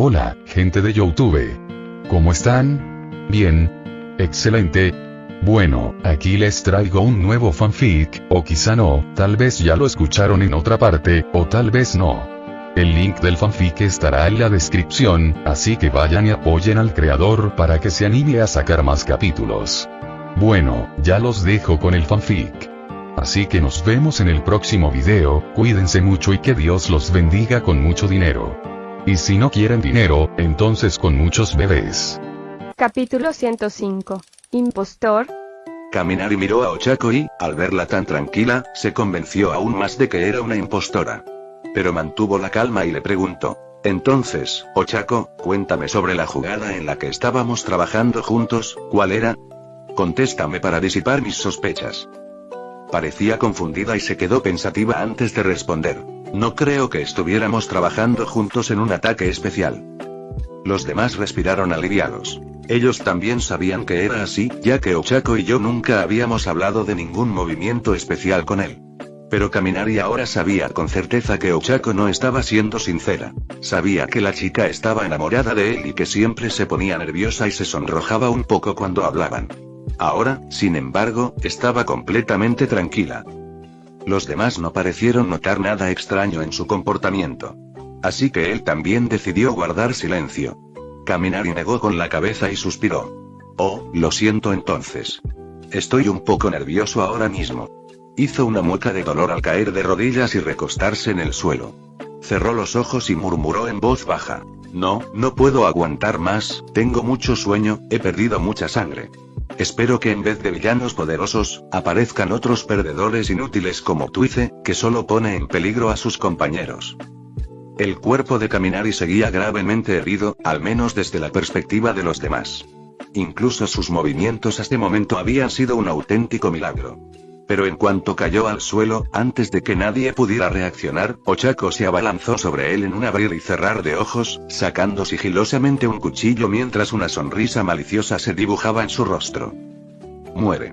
Hola, gente de YouTube. ¿Cómo están? Bien. Excelente. Bueno, aquí les traigo un nuevo fanfic, o quizá no, tal vez ya lo escucharon en otra parte, o tal vez no. El link del fanfic estará en la descripción, así que vayan y apoyen al creador para que se anime a sacar más capítulos. Bueno, ya los dejo con el fanfic. Así que nos vemos en el próximo video, cuídense mucho y que Dios los bendiga con mucho dinero. Y si no quieren dinero, entonces con muchos bebés. Capítulo 105. Impostor. Kaminari miró a Ochako y, al verla tan tranquila, se convenció aún más de que era una impostora. Pero mantuvo la calma y le preguntó: entonces, Ochako, cuéntame sobre la jugada en la que estábamos trabajando juntos, ¿cuál era? Contéstame para disipar mis sospechas. Parecía confundida y se quedó pensativa antes de responder. No creo que estuviéramos trabajando juntos en un ataque especial. Los demás respiraron aliviados. Ellos también sabían que era así, ya que Ochako y yo nunca habíamos hablado de ningún movimiento especial con él. Pero Kaminari ahora sabía con certeza que Ochako no estaba siendo sincera. Sabía que la chica estaba enamorada de él y que siempre se ponía nerviosa y se sonrojaba un poco cuando hablaban. Ahora, sin embargo, estaba completamente tranquila. Los demás no parecieron notar nada extraño en su comportamiento. Así que él también decidió guardar silencio. Kaminari negó con la cabeza y suspiró. Oh, lo siento entonces. Estoy un poco nervioso ahora mismo. Hizo una mueca de dolor al caer de rodillas y recostarse en el suelo. Cerró los ojos y murmuró en voz baja. No puedo aguantar más, tengo mucho sueño, he perdido mucha sangre. Espero que en vez de villanos poderosos, aparezcan otros perdedores inútiles como Twice, que solo pone en peligro a sus compañeros. El cuerpo de Kaminari seguía gravemente herido, al menos desde la perspectiva de los demás. Incluso sus movimientos hasta este momento habían sido un auténtico milagro. Pero en cuanto cayó al suelo, antes de que nadie pudiera reaccionar, Ochako se abalanzó sobre él en un abrir y cerrar de ojos, sacando sigilosamente un cuchillo mientras una sonrisa maliciosa se dibujaba en su rostro. «Muere.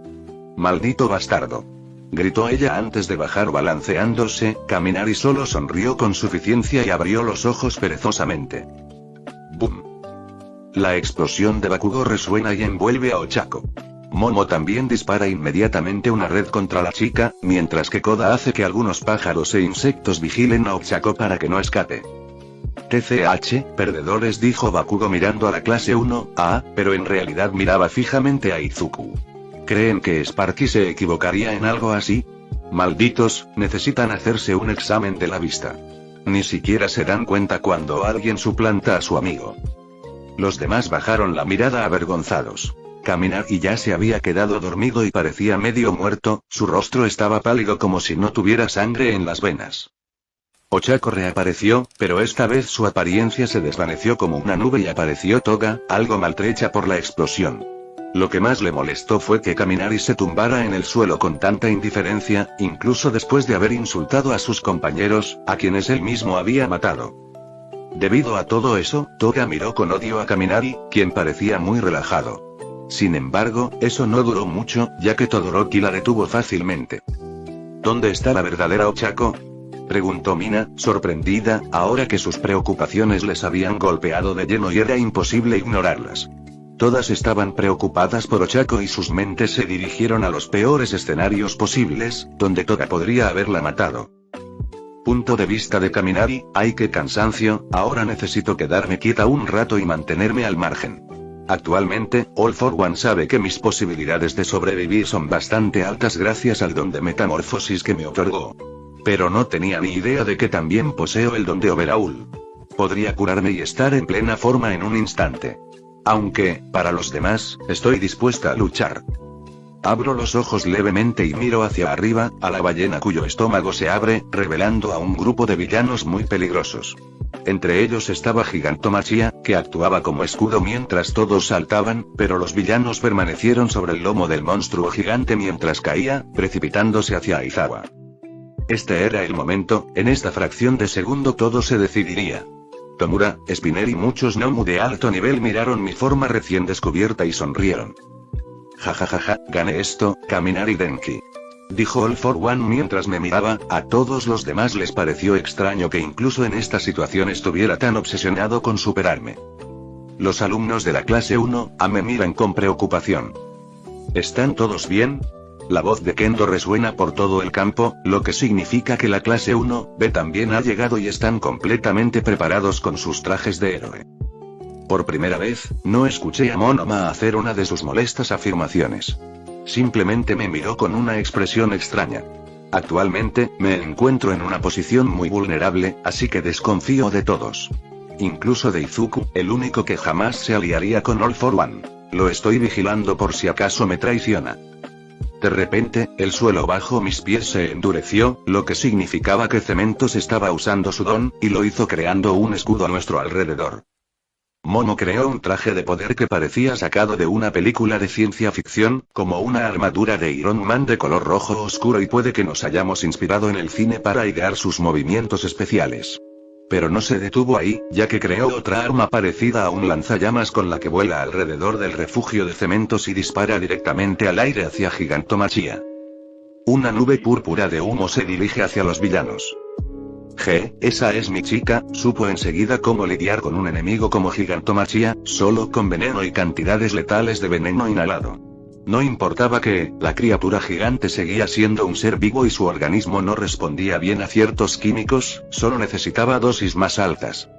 Maldito bastardo», gritó ella antes de bajar balanceándose. Kaminari solo sonrió con suficiencia y abrió los ojos perezosamente. ¡Bum! La explosión de Bakugo resuena y envuelve a Ochako. Momo también dispara inmediatamente una red contra la chica, mientras que Koda hace que algunos pájaros e insectos vigilen a Ochako para que no escape. TCH, perdedores, dijo Bakugo mirando a la clase 1A, pero en realidad miraba fijamente a Izuku. ¿Creen que Sparky se equivocaría en algo así? Malditos, necesitan hacerse un examen de la vista. Ni siquiera se dan cuenta cuando alguien suplanta a su amigo. Los demás bajaron la mirada avergonzados. Kaminari ya se había quedado dormido y parecía medio muerto, su rostro estaba pálido como si no tuviera sangre en las venas. Ochako reapareció, pero esta vez su apariencia se desvaneció como una nube y apareció Toga, algo maltrecha por la explosión. Lo que más le molestó fue que Kaminari se tumbara en el suelo con tanta indiferencia, incluso después de haber insultado a sus compañeros, a quienes él mismo había matado. Debido a todo eso, Toga miró con odio a Kaminari, quien parecía muy relajado. Sin embargo, eso no duró mucho, ya que Todoroki la detuvo fácilmente. ¿Dónde está la verdadera Ochako?, preguntó Mina, sorprendida, ahora que sus preocupaciones les habían golpeado de lleno y era imposible ignorarlas. Todas estaban preocupadas por Ochako y sus mentes se dirigieron a los peores escenarios posibles, donde Toga podría haberla matado. Punto de vista de Kaminari: ¡ay qué cansancio! Ahora necesito quedarme quieta un rato y mantenerme al margen. Actualmente, All for One sabe que mis posibilidades de sobrevivir son bastante altas gracias al don de metamorfosis que me otorgó. Pero no tenía ni idea de que también poseo el don de Overhaul. Podría curarme y estar en plena forma en un instante. Aunque, para los demás, estoy dispuesta a luchar. Abro los ojos levemente y miro hacia arriba, a la ballena cuyo estómago se abre, revelando a un grupo de villanos muy peligrosos. Entre ellos estaba Gigantomachia, que actuaba como escudo mientras todos saltaban, pero los villanos permanecieron sobre el lomo del monstruo gigante mientras caía, precipitándose hacia Aizawa. Este era el momento, en esta fracción de segundo todo se decidiría. Tomura, Spinner y muchos Nomu de alto nivel miraron mi forma recién descubierta y sonrieron. Jajajaja, gané esto, Kaminari Denki. dijo All for One mientras me miraba. A todos los demás les pareció extraño que incluso en esta situación estuviera tan obsesionado con superarme. Los alumnos de la clase 1A me miran con preocupación. ¿Están todos bien? La voz de Kendo resuena por todo el campo, lo que significa que la clase 1B también ha llegado y están completamente preparados con sus trajes de héroe. Por primera vez, no escuché a Monoma hacer una de sus molestas afirmaciones. Simplemente me miró con una expresión extraña. Actualmente, me encuentro en una posición muy vulnerable, así que desconfío de todos. Incluso de Izuku, el único que jamás se aliaría con All for One. Lo estoy vigilando por si acaso me traiciona. De repente, el suelo bajo mis pies se endureció, lo que significaba que Cementos estaba usando su don, y lo hizo creando un escudo a nuestro alrededor. Momo creó un traje de poder que parecía sacado de una película de ciencia ficción, como una armadura de Iron Man de color rojo oscuro, y puede que nos hayamos inspirado en el cine para idear sus movimientos especiales. Pero no se detuvo ahí, ya que creó otra arma parecida a un lanzallamas con la que vuela alrededor del refugio de Cementos y dispara directamente al aire hacia Gigantomachia. Una nube púrpura de humo se dirige hacia los villanos. Esa es mi chica, supo enseguida cómo lidiar con un enemigo como Gigantomachia, solo con veneno y cantidades letales de veneno inhalado. No importaba que, la criatura gigante seguía siendo un ser vivo y su organismo no respondía bien a ciertos químicos, solo necesitaba dosis más altas.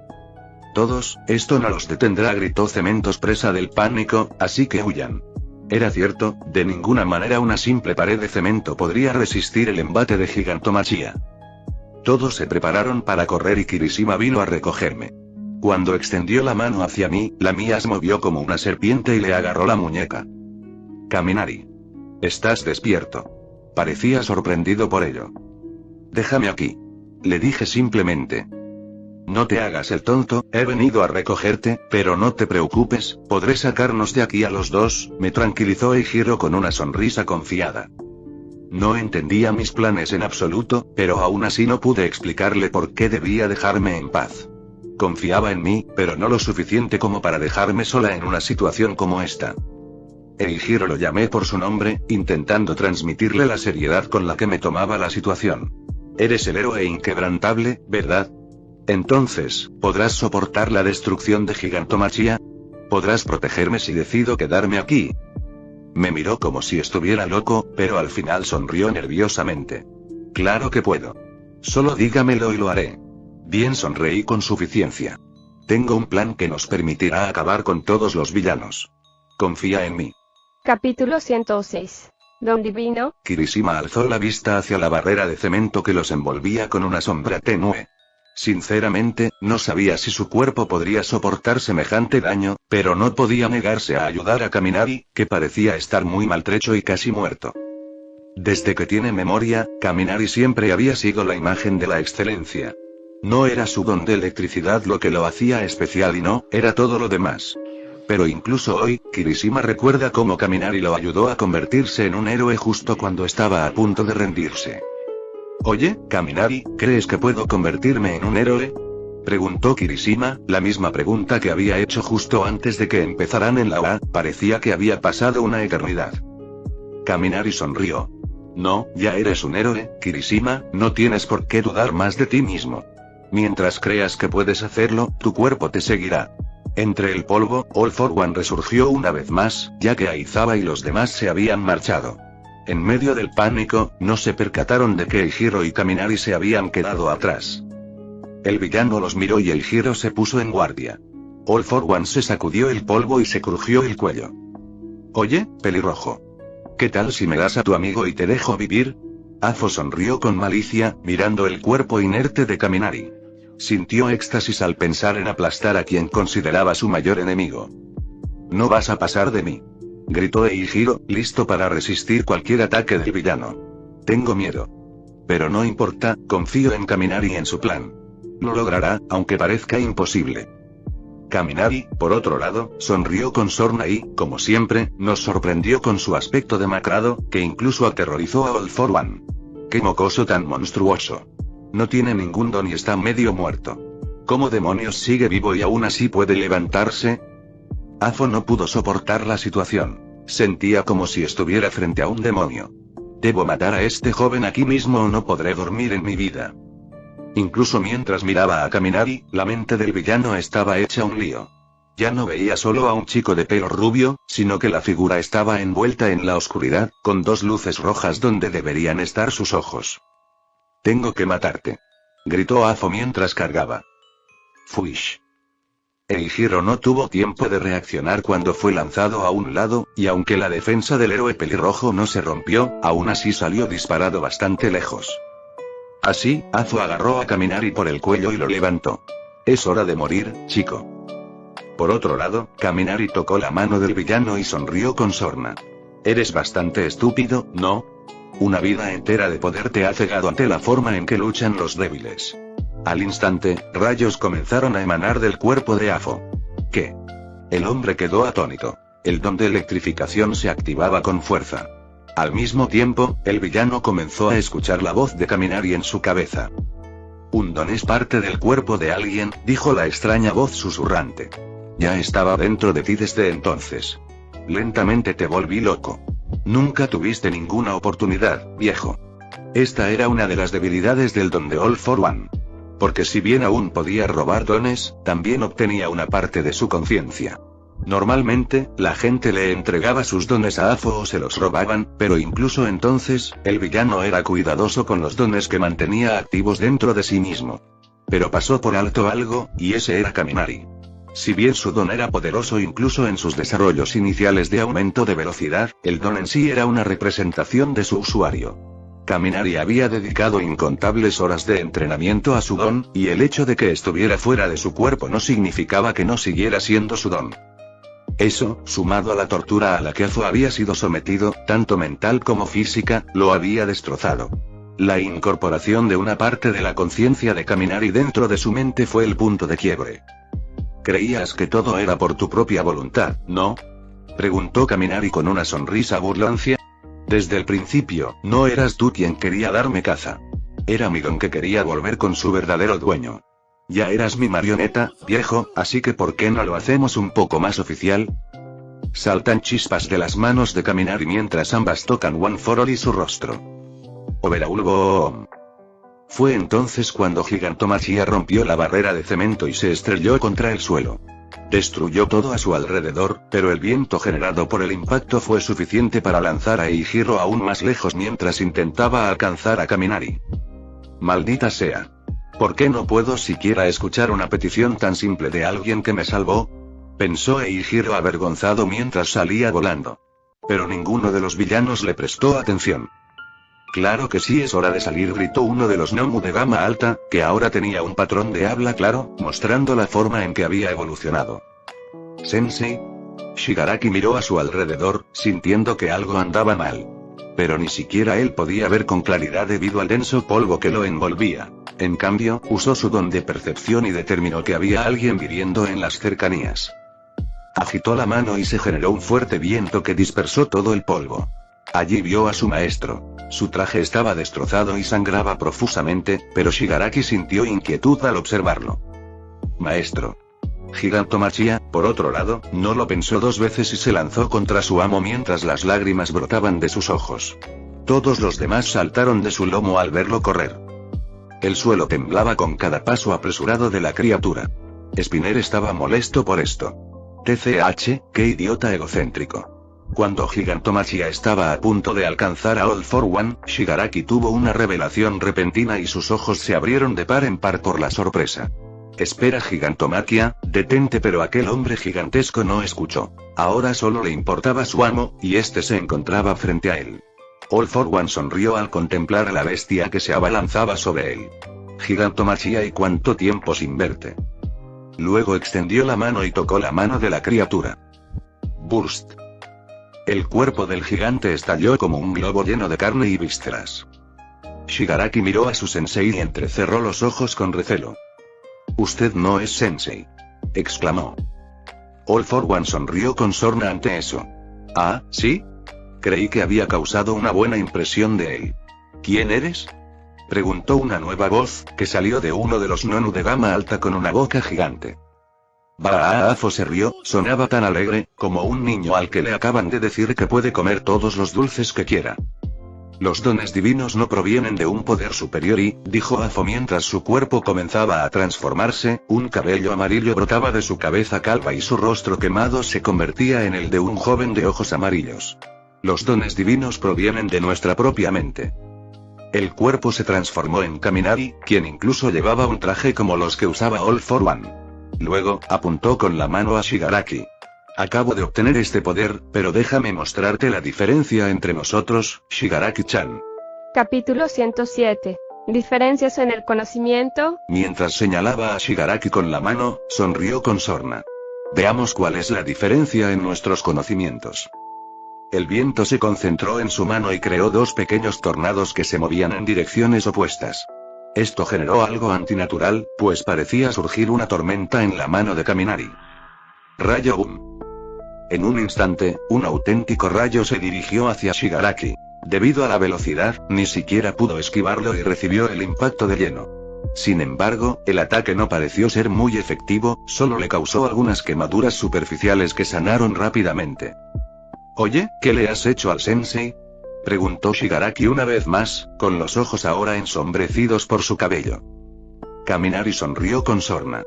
Todos, esto no los detendrá, gritó Cementos, presa del pánico, así que huyan. Era cierto, de ninguna manera una simple pared de cemento podría resistir el embate de Gigantomachia. Todos se prepararon para correr y Kirishima vino a recogerme. Cuando extendió la mano hacia mí, la mía se movió como una serpiente y le agarró la muñeca. Kaminari. ¿Estás despierto? Parecía sorprendido por ello. Déjame aquí. Le dije simplemente. No te hagas el tonto, he venido a recogerte, pero no te preocupes, podré sacarnos de aquí a los dos, me tranquilizó Eijiro con una sonrisa confiada. No entendía mis planes en absoluto, pero aún así no pude explicarle por qué debía dejarme en paz. Confiaba en mí, pero no lo suficiente como para dejarme sola en una situación como esta. Eijiro, lo llamé por su nombre, intentando transmitirle la seriedad con la que me tomaba la situación. Eres el héroe inquebrantable, ¿verdad? Entonces, ¿podrás soportar la destrucción de Gigantomachia? ¿Podrás protegerme si decido quedarme aquí? Me miró como si estuviera loco, pero al final sonrió nerviosamente. Claro que puedo. Solo dígamelo y lo haré. Bien, sonreí con suficiencia. Tengo un plan que nos permitirá acabar con todos los villanos. Confía en mí. Capítulo 106. Don Divino. Kirishima alzó la vista hacia la barrera de cemento que los envolvía con una sombra tenue. Sinceramente, no sabía si su cuerpo podría soportar semejante daño, pero no podía negarse a ayudar a Kaminari, que parecía estar muy maltrecho y casi muerto. Desde que tiene memoria, Kaminari siempre había sido la imagen de la excelencia. No era su don de electricidad lo que lo hacía especial y no, era todo lo demás. Pero incluso hoy, Kirishima recuerda cómo Kaminari lo ayudó a convertirse en un héroe justo cuando estaba a punto de rendirse. Oye, Kaminari, ¿crees que puedo convertirme en un héroe? Preguntó Kirishima, la misma pregunta que había hecho justo antes de que empezaran en la OA, parecía que había pasado una eternidad. Kaminari sonrió. No, ya eres un héroe, Kirishima, no tienes por qué dudar más de ti mismo. Mientras creas que puedes hacerlo, tu cuerpo te seguirá. Entre el polvo, All for One resurgió una vez más, ya que Aizawa y los demás se habían marchado. En medio del pánico, no se percataron de que Eijiro y Kaminari se habían quedado atrás. El villano los miró y Eijiro se puso en guardia. All for One se sacudió el polvo y se crujió el cuello. Oye, pelirrojo. ¿Qué tal si me das a tu amigo y te dejo vivir? Afo sonrió con malicia, mirando el cuerpo inerte de Kaminari. Sintió éxtasis al pensar en aplastar a quien consideraba su mayor enemigo. No vas a pasar de mí. Gritó Eijiro, listo para resistir cualquier ataque del villano. Tengo miedo. Pero no importa, confío en Kaminari y en su plan. Lo logrará, aunque parezca imposible. Kaminari, por otro lado, sonrió con sorna y, como siempre, nos sorprendió con su aspecto demacrado, que incluso aterrorizó a All for One. ¡Qué mocoso tan monstruoso! No tiene ningún don y está medio muerto. ¿Cómo demonios sigue vivo y aún así puede levantarse? Afo no pudo soportar la situación. Sentía como si estuviera frente a un demonio. Debo matar a este joven aquí mismo o no podré dormir en mi vida. Incluso mientras miraba a Kaminari, la mente del villano estaba hecha un lío. Ya no veía solo a un chico de pelo rubio, sino que la figura estaba envuelta en la oscuridad, con dos luces rojas donde deberían estar sus ojos. «Tengo que matarte», gritó Afo mientras cargaba. Fuish. Eijiro no tuvo tiempo de reaccionar cuando fue lanzado a un lado, y aunque la defensa del héroe pelirrojo no se rompió, aún así salió disparado bastante lejos. Así, Afo agarró a Kaminari por el cuello y lo levantó. «Es hora de morir, chico». Por otro lado, Kaminari tocó la mano del villano y sonrió con sorna. «Eres bastante estúpido, ¿no? Una vida entera de poder te ha cegado ante la forma en que luchan los débiles». Al instante, rayos comenzaron a emanar del cuerpo de Afo. ¿Qué? El hombre quedó atónito. El don de electrificación se activaba con fuerza. Al mismo tiempo, el villano comenzó a escuchar la voz de Kaminari en su cabeza. «Un don es parte del cuerpo de alguien», dijo la extraña voz susurrante. «Ya estaba dentro de ti desde entonces. Lentamente te volví loco. Nunca tuviste ninguna oportunidad, viejo». Esta era una de las debilidades del don de All for One. Porque si bien aún podía robar dones, también obtenía una parte de su conciencia. Normalmente, la gente le entregaba sus dones a Afo o se los robaban, pero incluso entonces, el villano era cuidadoso con los dones que mantenía activos dentro de sí mismo. Pero pasó por alto algo, y ese era Kaminari. Si bien su don era poderoso incluso en sus desarrollos iniciales de aumento de velocidad, el don en sí era una representación de su usuario. Kaminari había dedicado incontables horas de entrenamiento a su don, y el hecho de que estuviera fuera de su cuerpo no significaba que no siguiera siendo su don. Eso, sumado a la tortura a la que Afo había sido sometido, tanto mental como física, lo había destrozado. La incorporación de una parte de la conciencia de Kaminari dentro de su mente fue el punto de quiebre. «Creías que todo era por tu propia voluntad, ¿no?», preguntó Kaminari con una sonrisa burlancia. «Desde el principio, no eras tú quien quería darme caza. Era mi don que quería volver con su verdadero dueño. Ya eras mi marioneta, viejo, así que ¿por qué no lo hacemos un poco más oficial?». Saltan chispas de las manos de Kaminari mientras ambas tocan One for All y su rostro. Overulbo. Fue entonces cuando Gigantomachia rompió la barrera de cemento y se estrelló contra el suelo. Destruyó todo a su alrededor, pero el viento generado por el impacto fue suficiente para lanzar a Eijiro aún más lejos mientras intentaba alcanzar a Kaminari. «Maldita sea. ¿Por qué no puedo siquiera escuchar una petición tan simple de alguien que me salvó?», pensó Eijiro avergonzado mientras salía volando. Pero ninguno de los villanos le prestó atención. «Claro que sí, es hora de salir», gritó uno de los Nomu de gama alta, que ahora tenía un patrón de habla claro, mostrando la forma en que había evolucionado. «¿Sensei?». Shigaraki miró a su alrededor, sintiendo que algo andaba mal. Pero ni siquiera él podía ver con claridad debido al denso polvo que lo envolvía. En cambio, usó su don de percepción y determinó que había alguien viviendo en las cercanías. Agitó la mano y se generó un fuerte viento que dispersó todo el polvo. Allí vio a su maestro. Su traje estaba destrozado y sangraba profusamente, pero Shigaraki sintió inquietud al observarlo. «Maestro». Gigantomachia, por otro lado, no lo pensó dos veces y se lanzó contra su amo mientras las lágrimas brotaban de sus ojos. Todos los demás saltaron de su lomo al verlo correr. El suelo temblaba con cada paso apresurado de la criatura. Spinner estaba molesto por esto. TCH, qué idiota egocéntrico. Cuando Gigantomachia estaba a punto de alcanzar a All for One, Shigaraki tuvo una revelación repentina y sus ojos se abrieron de par en par por la sorpresa. «Espera, Gigantomachia, detente», pero aquel hombre gigantesco no escuchó. Ahora solo le importaba su amo, y este se encontraba frente a él. All for One sonrió al contemplar a la bestia que se abalanzaba sobre él. «Gigantomachia, ¿y cuánto tiempo sin verte?». Luego extendió la mano y tocó la mano de la criatura. Burst. El cuerpo del gigante estalló como un globo lleno de carne y vísceras. Shigaraki miró a su sensei y entrecerró los ojos con recelo. «Usted no es sensei», exclamó. All for One sonrió con sorna ante eso. «Ah, ¿sí? Creí que había causado una buena impresión de él». «¿Quién eres?», preguntó una nueva voz, que salió de uno de los Nonu de gama alta con una boca gigante. Afo se rió, sonaba tan alegre, como un niño al que le acaban de decir que puede comer todos los dulces que quiera. Los dones divinos no provienen de un poder superior y, dijo Afo mientras su cuerpo comenzaba a transformarse, un cabello amarillo brotaba de su cabeza calva y su rostro quemado se convertía en el de un joven de ojos amarillos. Los dones divinos provienen de nuestra propia mente. El cuerpo se transformó en Kaminari, quien incluso llevaba un traje como los que usaba All for One. Luego, apuntó con la mano a Shigaraki. Acabo de obtener este poder, pero déjame mostrarte la diferencia entre nosotros, Shigaraki-chan. Capítulo 107. Diferencias en el conocimiento. Mientras señalaba a Shigaraki con la mano, sonrió con sorna. Veamos cuál es la diferencia en nuestros conocimientos. El viento se concentró en su mano y creó dos pequeños tornados que se movían en direcciones opuestas. Esto generó algo antinatural, pues parecía surgir una tormenta en la mano de Kaminari. Rayo Boom. En un instante, un auténtico rayo se dirigió hacia Shigaraki. Debido a la velocidad, ni siquiera pudo esquivarlo y recibió el impacto de lleno. Sin embargo, el ataque no pareció ser muy efectivo, solo le causó algunas quemaduras superficiales que sanaron rápidamente. «Oye, ¿qué le has hecho al sensei?», preguntó Shigaraki una vez más, con los ojos ahora ensombrecidos por su cabello. Kaminari sonrió con sorna.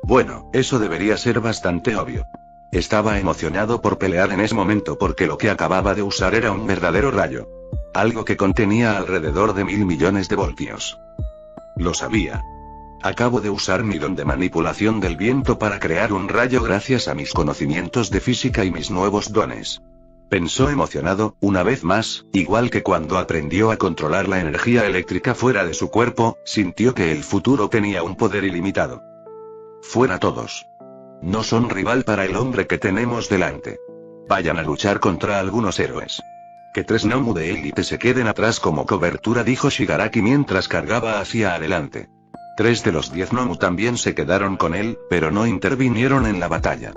Bueno, eso debería ser bastante obvio. Estaba emocionado por pelear en ese momento porque lo que acababa de usar era un verdadero rayo. Algo que contenía alrededor de 1000 millones de voltios. Lo sabía. Acabo de usar mi don de manipulación del viento para crear un rayo gracias a mis conocimientos de física y mis nuevos dones. Pensó emocionado, una vez más, igual que cuando aprendió a controlar la energía eléctrica fuera de su cuerpo, sintió que el futuro tenía un poder ilimitado. Fuera todos. No son rival para el hombre que tenemos delante. Vayan a luchar contra algunos héroes. Que 3 Nomu de élite se queden atrás como cobertura, dijo Shigaraki mientras cargaba hacia adelante. 3 de los 10 Nomu también se quedaron con él, pero no intervinieron en la batalla.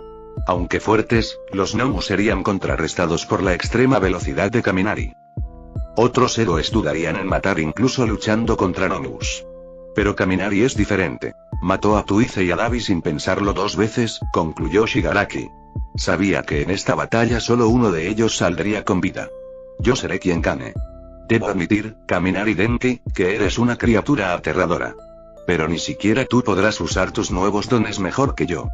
Aunque fuertes, los Nomu serían contrarrestados por la extrema velocidad de Kaminari. Otros héroes dudarían en matar incluso luchando contra Nomus. Pero Kaminari es diferente. Mató a Tuize y a Dabi sin pensarlo 2 veces, concluyó Shigaraki. Sabía que en esta batalla solo uno de ellos saldría con vida. Yo seré quien gane. Debo admitir, Kaminari Denki, que eres una criatura aterradora. Pero ni siquiera tú podrás usar tus nuevos dones mejor que yo.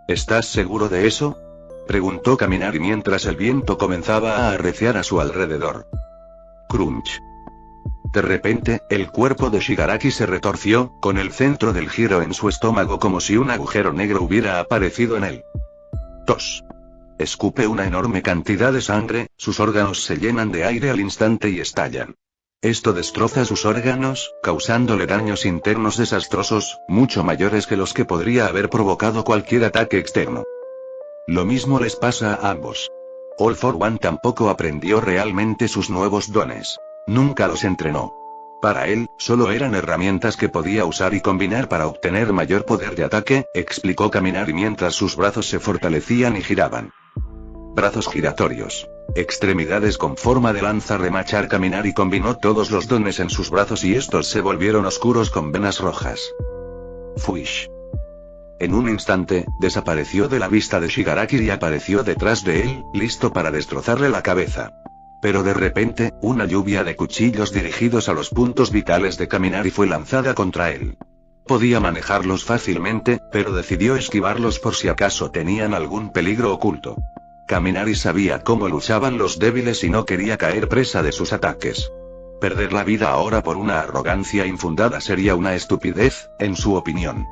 ¿Estás seguro de eso?, preguntó Kaminari mientras el viento comenzaba a arreciar a su alrededor. Crunch. De repente, el cuerpo de Shigaraki se retorció, con el centro del giro en su estómago como si un agujero negro hubiera aparecido en él. Tos. Escupe una enorme cantidad de sangre, sus órganos se llenan de aire al instante y estallan. Esto destroza sus órganos, causándole daños internos desastrosos, mucho mayores que los que podría haber provocado cualquier ataque externo. Lo mismo les pasa a ambos. All for One tampoco aprendió realmente sus nuevos dones. Nunca los entrenó. Para él, solo eran herramientas que podía usar y combinar para obtener mayor poder de ataque, explicó Kaminari mientras sus brazos se fortalecían y giraban. Brazos giratorios. Extremidades con forma de lanza remachar. Kaminari combinó todos los dones en sus brazos y estos se volvieron oscuros con venas rojas. Fuish. En un instante, desapareció de la vista de Shigaraki y apareció detrás de él, listo para destrozarle la cabeza. Pero de repente, una lluvia de cuchillos dirigidos a los puntos vitales de Kaminari fue lanzada contra él. Podía manejarlos fácilmente, pero decidió esquivarlos por si acaso tenían algún peligro oculto. Kaminari sabía cómo luchaban los débiles y no quería caer presa de sus ataques. Perder la vida ahora por una arrogancia infundada sería una estupidez, en su opinión.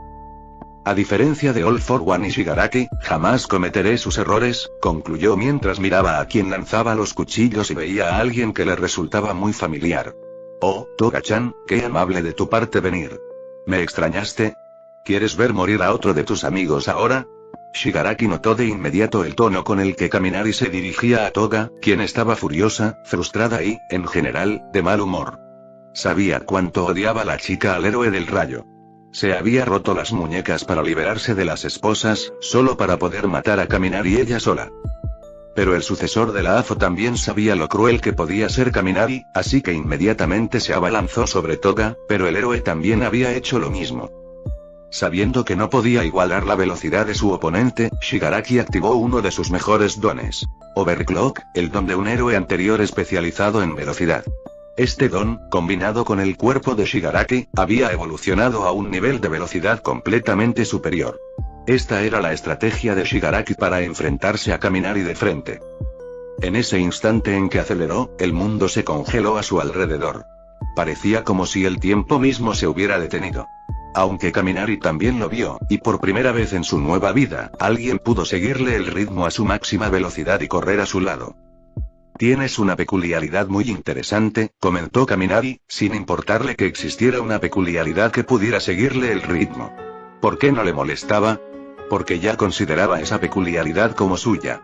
A diferencia de All for One y Shigaraki, jamás cometeré sus errores, concluyó mientras miraba a quien lanzaba los cuchillos y veía a alguien que le resultaba muy familiar. Oh, Toga-chan, qué amable de tu parte venir. ¿Me extrañaste? ¿Quieres ver morir a otro de tus amigos ahora? Shigaraki notó de inmediato el tono con el que Kaminari se dirigía a Toga, quien estaba furiosa, frustrada y, en general, de mal humor. Sabía cuánto odiaba la chica al héroe del rayo. Se había roto las muñecas para liberarse de las esposas, solo para poder matar a Kaminari ella sola. Pero el sucesor de la AFO también sabía lo cruel que podía ser Kaminari, así que inmediatamente se abalanzó sobre Toga, pero el héroe también había hecho lo mismo. Sabiendo que no podía igualar la velocidad de su oponente, Shigaraki activó uno de sus mejores dones. Overclock, el don de un héroe anterior especializado en velocidad. Este don, combinado con el cuerpo de Shigaraki, había evolucionado a un nivel de velocidad completamente superior. Esta era la estrategia de Shigaraki para enfrentarse a Kaminari de frente. En ese instante en que aceleró, el mundo se congeló a su alrededor. Parecía como si el tiempo mismo se hubiera detenido. Aunque Kaminari también lo vio, y por primera vez en su nueva vida, alguien pudo seguirle el ritmo a su máxima velocidad y correr a su lado. «Tienes una peculiaridad muy interesante», comentó Kaminari, sin importarle que existiera una peculiaridad que pudiera seguirle el ritmo. ¿Por qué no le molestaba? Porque ya consideraba esa peculiaridad como suya.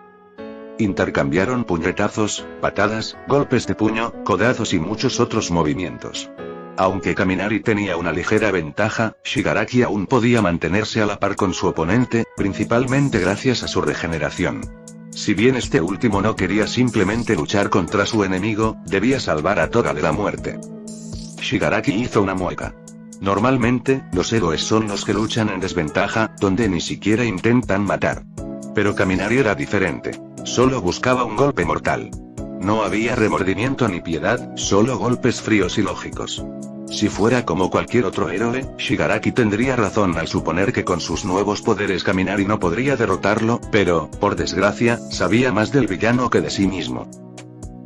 Intercambiaron puñetazos, patadas, golpes de puño, codazos y muchos otros movimientos. Aunque Kaminari tenía una ligera ventaja, Shigaraki aún podía mantenerse a la par con su oponente, principalmente gracias a su regeneración. Si bien este último no quería simplemente luchar contra su enemigo, debía salvar a Toga de la muerte. Shigaraki hizo una mueca. Normalmente, los héroes son los que luchan en desventaja, donde ni siquiera intentan matar. Pero Kaminari era diferente. Solo buscaba un golpe mortal. No había remordimiento ni piedad, solo golpes fríos y lógicos. Si fuera como cualquier otro héroe, Shigaraki tendría razón al suponer que con sus nuevos poderes Kaminari no podría derrotarlo, pero, por desgracia, sabía más del villano que de sí mismo.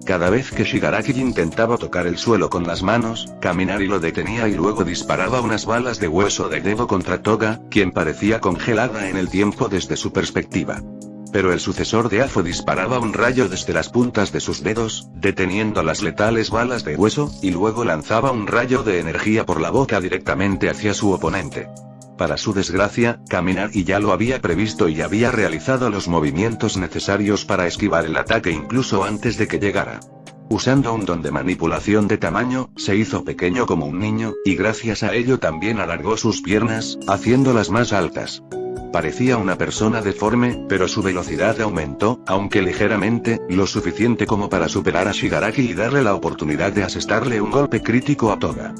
Cada vez que Shigaraki intentaba tocar el suelo con las manos, Kaminari lo detenía y luego disparaba unas balas de hueso de dedo contra Toga, quien parecía congelada en el tiempo desde su perspectiva. Pero el sucesor de Afo disparaba un rayo desde las puntas de sus dedos, deteniendo las letales balas de hueso, y luego lanzaba un rayo de energía por la boca directamente hacia su oponente. Para su desgracia, Kaminari ya lo había previsto y había realizado los movimientos necesarios para esquivar el ataque incluso antes de que llegara. Usando un don de manipulación de tamaño, se hizo pequeño como un niño, y gracias a ello también alargó sus piernas, haciéndolas más altas. Parecía una persona deforme, pero su velocidad aumentó, aunque ligeramente, lo suficiente como para superar a Shigaraki y darle la oportunidad de asestarle un golpe crítico a Toga.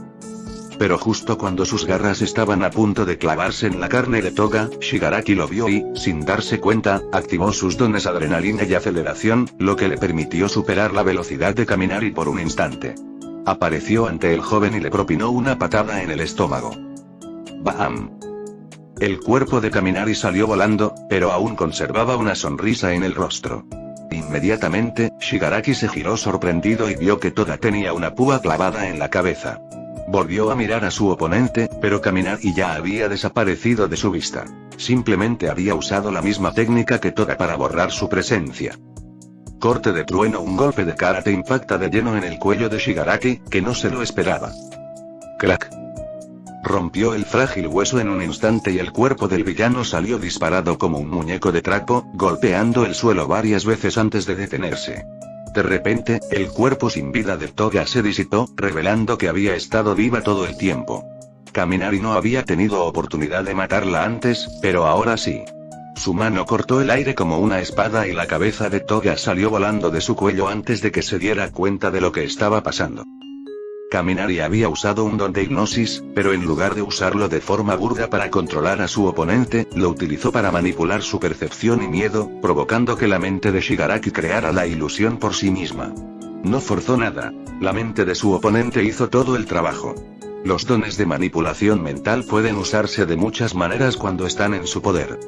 Pero justo cuando sus garras estaban a punto de clavarse en la carne de Toga, Shigaraki lo vio y, sin darse cuenta, activó sus dones adrenalina y aceleración, lo que le permitió superar la velocidad de Kaminari por un instante. Apareció ante el joven y le propinó una patada en el estómago. ¡Bam! El cuerpo de Kaminari salió volando, pero aún conservaba una sonrisa en el rostro. Inmediatamente, Shigaraki se giró sorprendido y vio que Toga tenía una púa clavada en la cabeza. Volvió a mirar a su oponente, pero Kaminari ya había desaparecido de su vista. Simplemente había usado la misma técnica que Toga para borrar su presencia. Corte de trueno. Un golpe de karate impacta de lleno en el cuello de Shigaraki, que no se lo esperaba. Crack. Rompió el frágil hueso en un instante y el cuerpo del villano salió disparado como un muñeco de trapo, golpeando el suelo varias veces antes de detenerse. De repente, el cuerpo sin vida de Toga se disipó, revelando que había estado viva todo el tiempo. Kaminari no había tenido oportunidad de matarla antes, pero ahora sí. Su mano cortó el aire como una espada y la cabeza de Toga salió volando de su cuello antes de que se diera cuenta de lo que estaba pasando. Kaminari había usado un don de hipnosis, pero en lugar de usarlo de forma burda para controlar a su oponente, lo utilizó para manipular su percepción y miedo, provocando que la mente de Shigaraki creara la ilusión por sí misma. No forzó nada. La mente de su oponente hizo todo el trabajo. Los dones de manipulación mental pueden usarse de muchas maneras cuando están en su poder.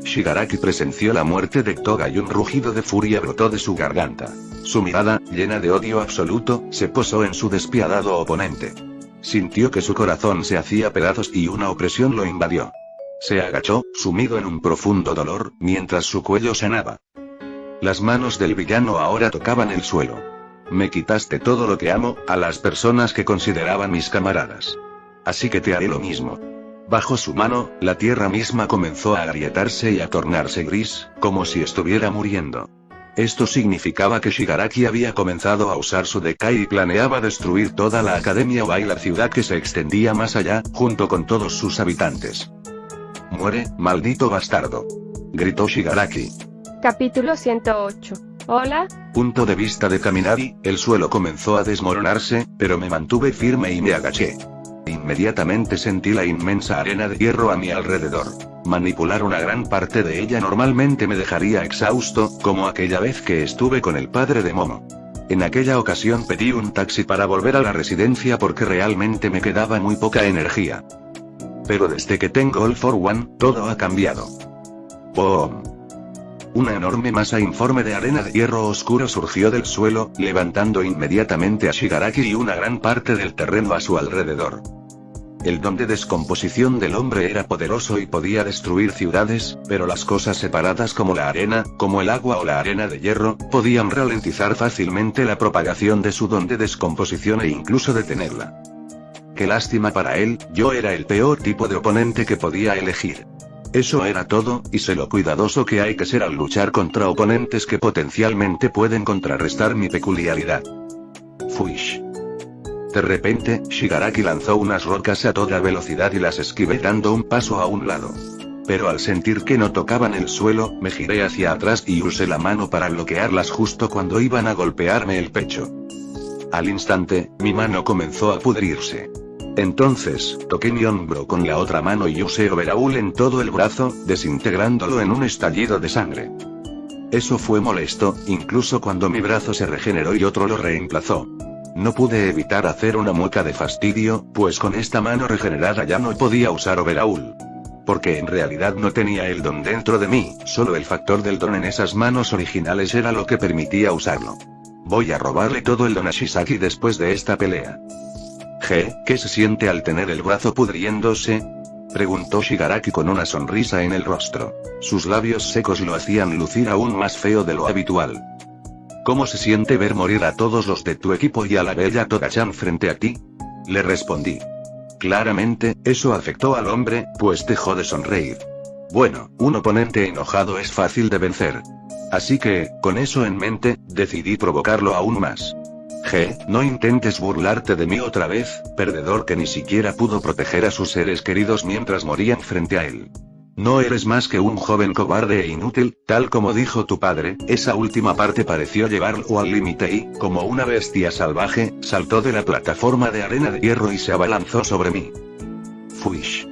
Shigaraki presenció la muerte de Toga y un rugido de furia brotó de su garganta. Su mirada, llena de odio absoluto, se posó en su despiadado oponente. Sintió que su corazón se hacía pedazos y una opresión lo invadió. Se agachó, sumido en un profundo dolor, mientras su cuello sanaba. Las manos del villano ahora tocaban el suelo. Me quitaste todo lo que amo, a las personas que consideraban mis camaradas. Así que te haré lo mismo. Bajo su mano, la tierra misma comenzó a agrietarse y a tornarse gris, como si estuviera muriendo. Esto significaba que Shigaraki había comenzado a usar su Dekai y planeaba destruir toda la academia o la ciudad que se extendía más allá, junto con todos sus habitantes. «Muere, maldito bastardo», gritó Shigaraki. Capítulo 108. Hola. Punto de vista de Kaminari, el suelo comenzó a desmoronarse, pero me mantuve firme y me agaché. Inmediatamente sentí la inmensa arena de hierro a mi alrededor. Manipular una gran parte de ella normalmente me dejaría exhausto, como aquella vez que estuve con el padre de Momo. En aquella ocasión pedí un taxi para volver a la residencia porque realmente me quedaba muy poca energía. Pero desde que tengo All for One, todo ha cambiado. ¡Boom! Una enorme masa informe de arena de hierro oscuro surgió del suelo, levantando inmediatamente a Shigaraki y una gran parte del terreno a su alrededor. El don de descomposición del hombre era poderoso y podía destruir ciudades, pero las cosas separadas como la arena, como el agua o la arena de hierro, podían ralentizar fácilmente la propagación de su don de descomposición e incluso detenerla. Qué lástima para él, yo era el peor tipo de oponente que podía elegir. Eso era todo, y sé lo cuidadoso que hay que ser al luchar contra oponentes que potencialmente pueden contrarrestar mi peculiaridad. Fuish. De repente, Shigaraki lanzó unas rocas a toda velocidad y las esquivé dando un paso a un lado. Pero al sentir que no tocaban el suelo, me giré hacia atrás y usé la mano para bloquearlas justo cuando iban a golpearme el pecho. Al instante, mi mano comenzó a pudrirse. Entonces, toqué mi hombro con la otra mano y usé Overhaul en todo el brazo, desintegrándolo en un estallido de sangre. Eso fue molesto, incluso cuando mi brazo se regeneró y otro lo reemplazó. No pude evitar hacer una mueca de fastidio, pues con esta mano regenerada ya no podía usar Overhaul. Porque en realidad no tenía el don dentro de mí, solo el factor del don en esas manos originales era lo que permitía usarlo. Voy a robarle todo el don a Shisaki después de esta pelea. ¿Qué se siente al tener el brazo pudriéndose? Preguntó Shigaraki con una sonrisa en el rostro. Sus labios secos lo hacían lucir aún más feo de lo habitual. ¿Cómo se siente ver morir a todos los de tu equipo y a la bella Toga-chan frente a ti? Le respondí. Claramente, eso afectó al hombre, pues dejó de sonreír. Bueno, un oponente enojado es fácil de vencer. Así que, con eso en mente, decidí provocarlo aún más. No intentes burlarte de mí otra vez, perdedor que ni siquiera pudo proteger a sus seres queridos mientras morían frente a él. No eres más que un joven cobarde e inútil, tal como dijo tu padre. Esa última parte pareció llevarlo al límite y, como una bestia salvaje, saltó de la plataforma de arena de hierro y se abalanzó sobre mí. Fuish.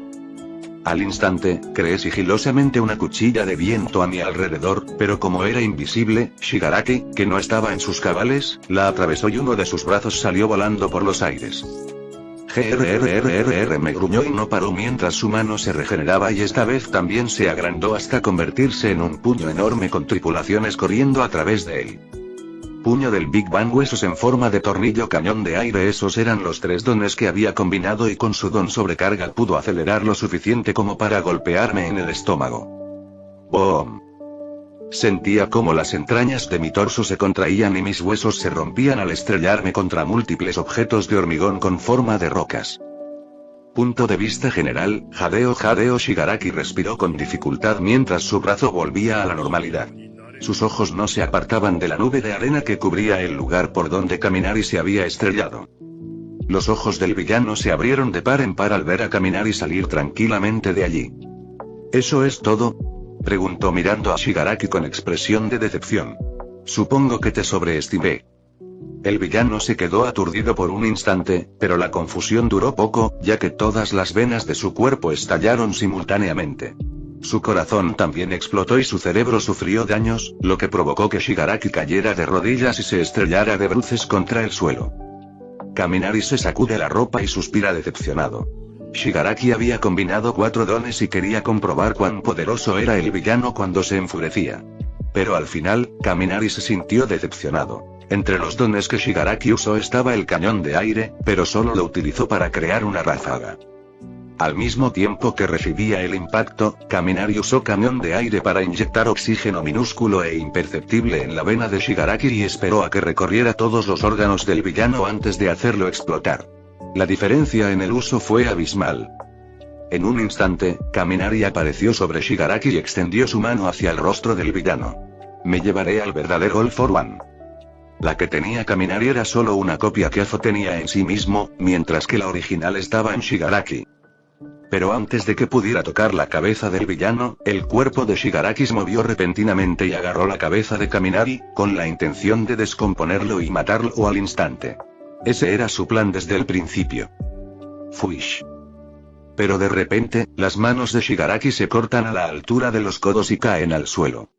Al instante, creé sigilosamente una cuchilla de viento a mi alrededor, pero como era invisible, Shigaraki, que no estaba en sus cabales, la atravesó y uno de sus brazos salió volando por los aires. Me gruñó y no paró mientras su mano se regeneraba y esta vez también se agrandó hasta convertirse en un puño enorme con tripulaciones corriendo a través de él. Puño del Big Bang, huesos en forma de tornillo, cañón de aire. Esos eran los tres dones que había combinado y con su don sobrecarga pudo acelerar lo suficiente como para golpearme en el estómago. ¡Boom! Sentía como las entrañas de mi torso se contraían y mis huesos se rompían al estrellarme contra múltiples objetos de hormigón con forma de rocas. Punto de vista general, Jadeo Shigaraki respiró con dificultad mientras su brazo volvía a la normalidad. Sus ojos no se apartaban de la nube de arena que cubría el lugar por donde Kaminari se había estrellado. Los ojos del villano se abrieron de par en par al ver a Kaminari salir tranquilamente de allí. ¿Eso es todo?, preguntó mirando a Shigaraki con expresión de decepción. Supongo que te sobreestimé. El villano se quedó aturdido por un instante, pero la confusión duró poco, ya que todas las venas de su cuerpo estallaron simultáneamente. Su corazón también explotó y su cerebro sufrió daños, lo que provocó que Shigaraki cayera de rodillas y se estrellara de bruces contra el suelo. Kaminari se sacude la ropa y suspira decepcionado. Shigaraki había combinado 4 dones y quería comprobar cuán poderoso era el villano cuando se enfurecía. Pero al final, Kaminari se sintió decepcionado. Entre los dones que Shigaraki usó estaba el cañón de aire, pero solo lo utilizó para crear una ráfaga. Al mismo tiempo que recibía el impacto, Kaminari usó cañón de aire para inyectar oxígeno minúsculo e imperceptible en la vena de Shigaraki y esperó a que recorriera todos los órganos del villano antes de hacerlo explotar. La diferencia en el uso fue abismal. En un instante, Kaminari apareció sobre Shigaraki y extendió su mano hacia el rostro del villano. Me llevaré al verdadero All for One. La que tenía Kaminari era solo una copia que Afo tenía en sí mismo, mientras que la original estaba en Shigaraki. Pero antes de que pudiera tocar la cabeza del villano, el cuerpo de Shigaraki se movió repentinamente y agarró la cabeza de Kaminari, con la intención de descomponerlo y matarlo al instante. Ese era su plan desde el principio. Fuish. Pero de repente, las manos de Shigaraki se cortan a la altura de los codos y caen al suelo.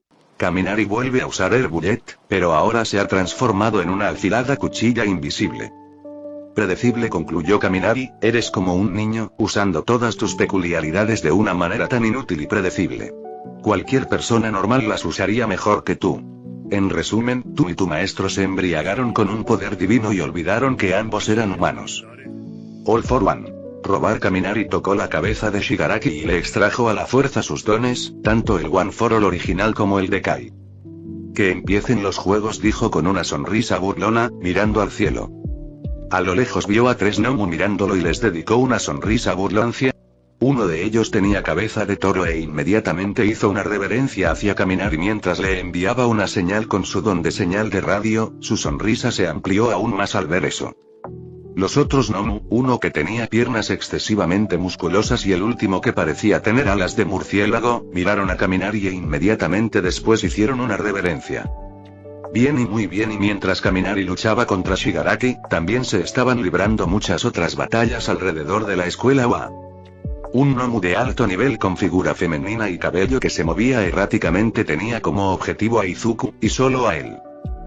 Kaminari vuelve a usar el bullet, pero ahora se ha transformado en una afilada cuchilla invisible. Predecible, concluyó Kaminari, eres como un niño, usando todas tus peculiaridades de una manera tan inútil y predecible. Cualquier persona normal las usaría mejor que tú. En resumen, tú y tu maestro se embriagaron con un poder divino y olvidaron que ambos eran humanos. All for One. Robar. Kaminari tocó la cabeza de Shigaraki y le extrajo a la fuerza sus dones, tanto el One for All original como el de Kai. Que empiecen los juegos, dijo con una sonrisa burlona, mirando al cielo. A lo lejos vio a 3 Nomu mirándolo y les dedicó una sonrisa burloncia. Uno de ellos tenía cabeza de toro e inmediatamente hizo una reverencia hacia Kaminari mientras le enviaba una señal con su don de señal de radio. Su sonrisa se amplió aún más al ver eso. Los otros Nomu, uno que tenía piernas excesivamente musculosas y el último que parecía tener alas de murciélago, miraron a Kaminari e inmediatamente después hicieron una reverencia. Bien y muy bien. Y mientras Kaminari luchaba contra Shigaraki, también se estaban librando muchas otras batallas alrededor de la escuela UA. Un Nomu de alto nivel con figura femenina y cabello que se movía erráticamente tenía como objetivo a Izuku, y solo a él.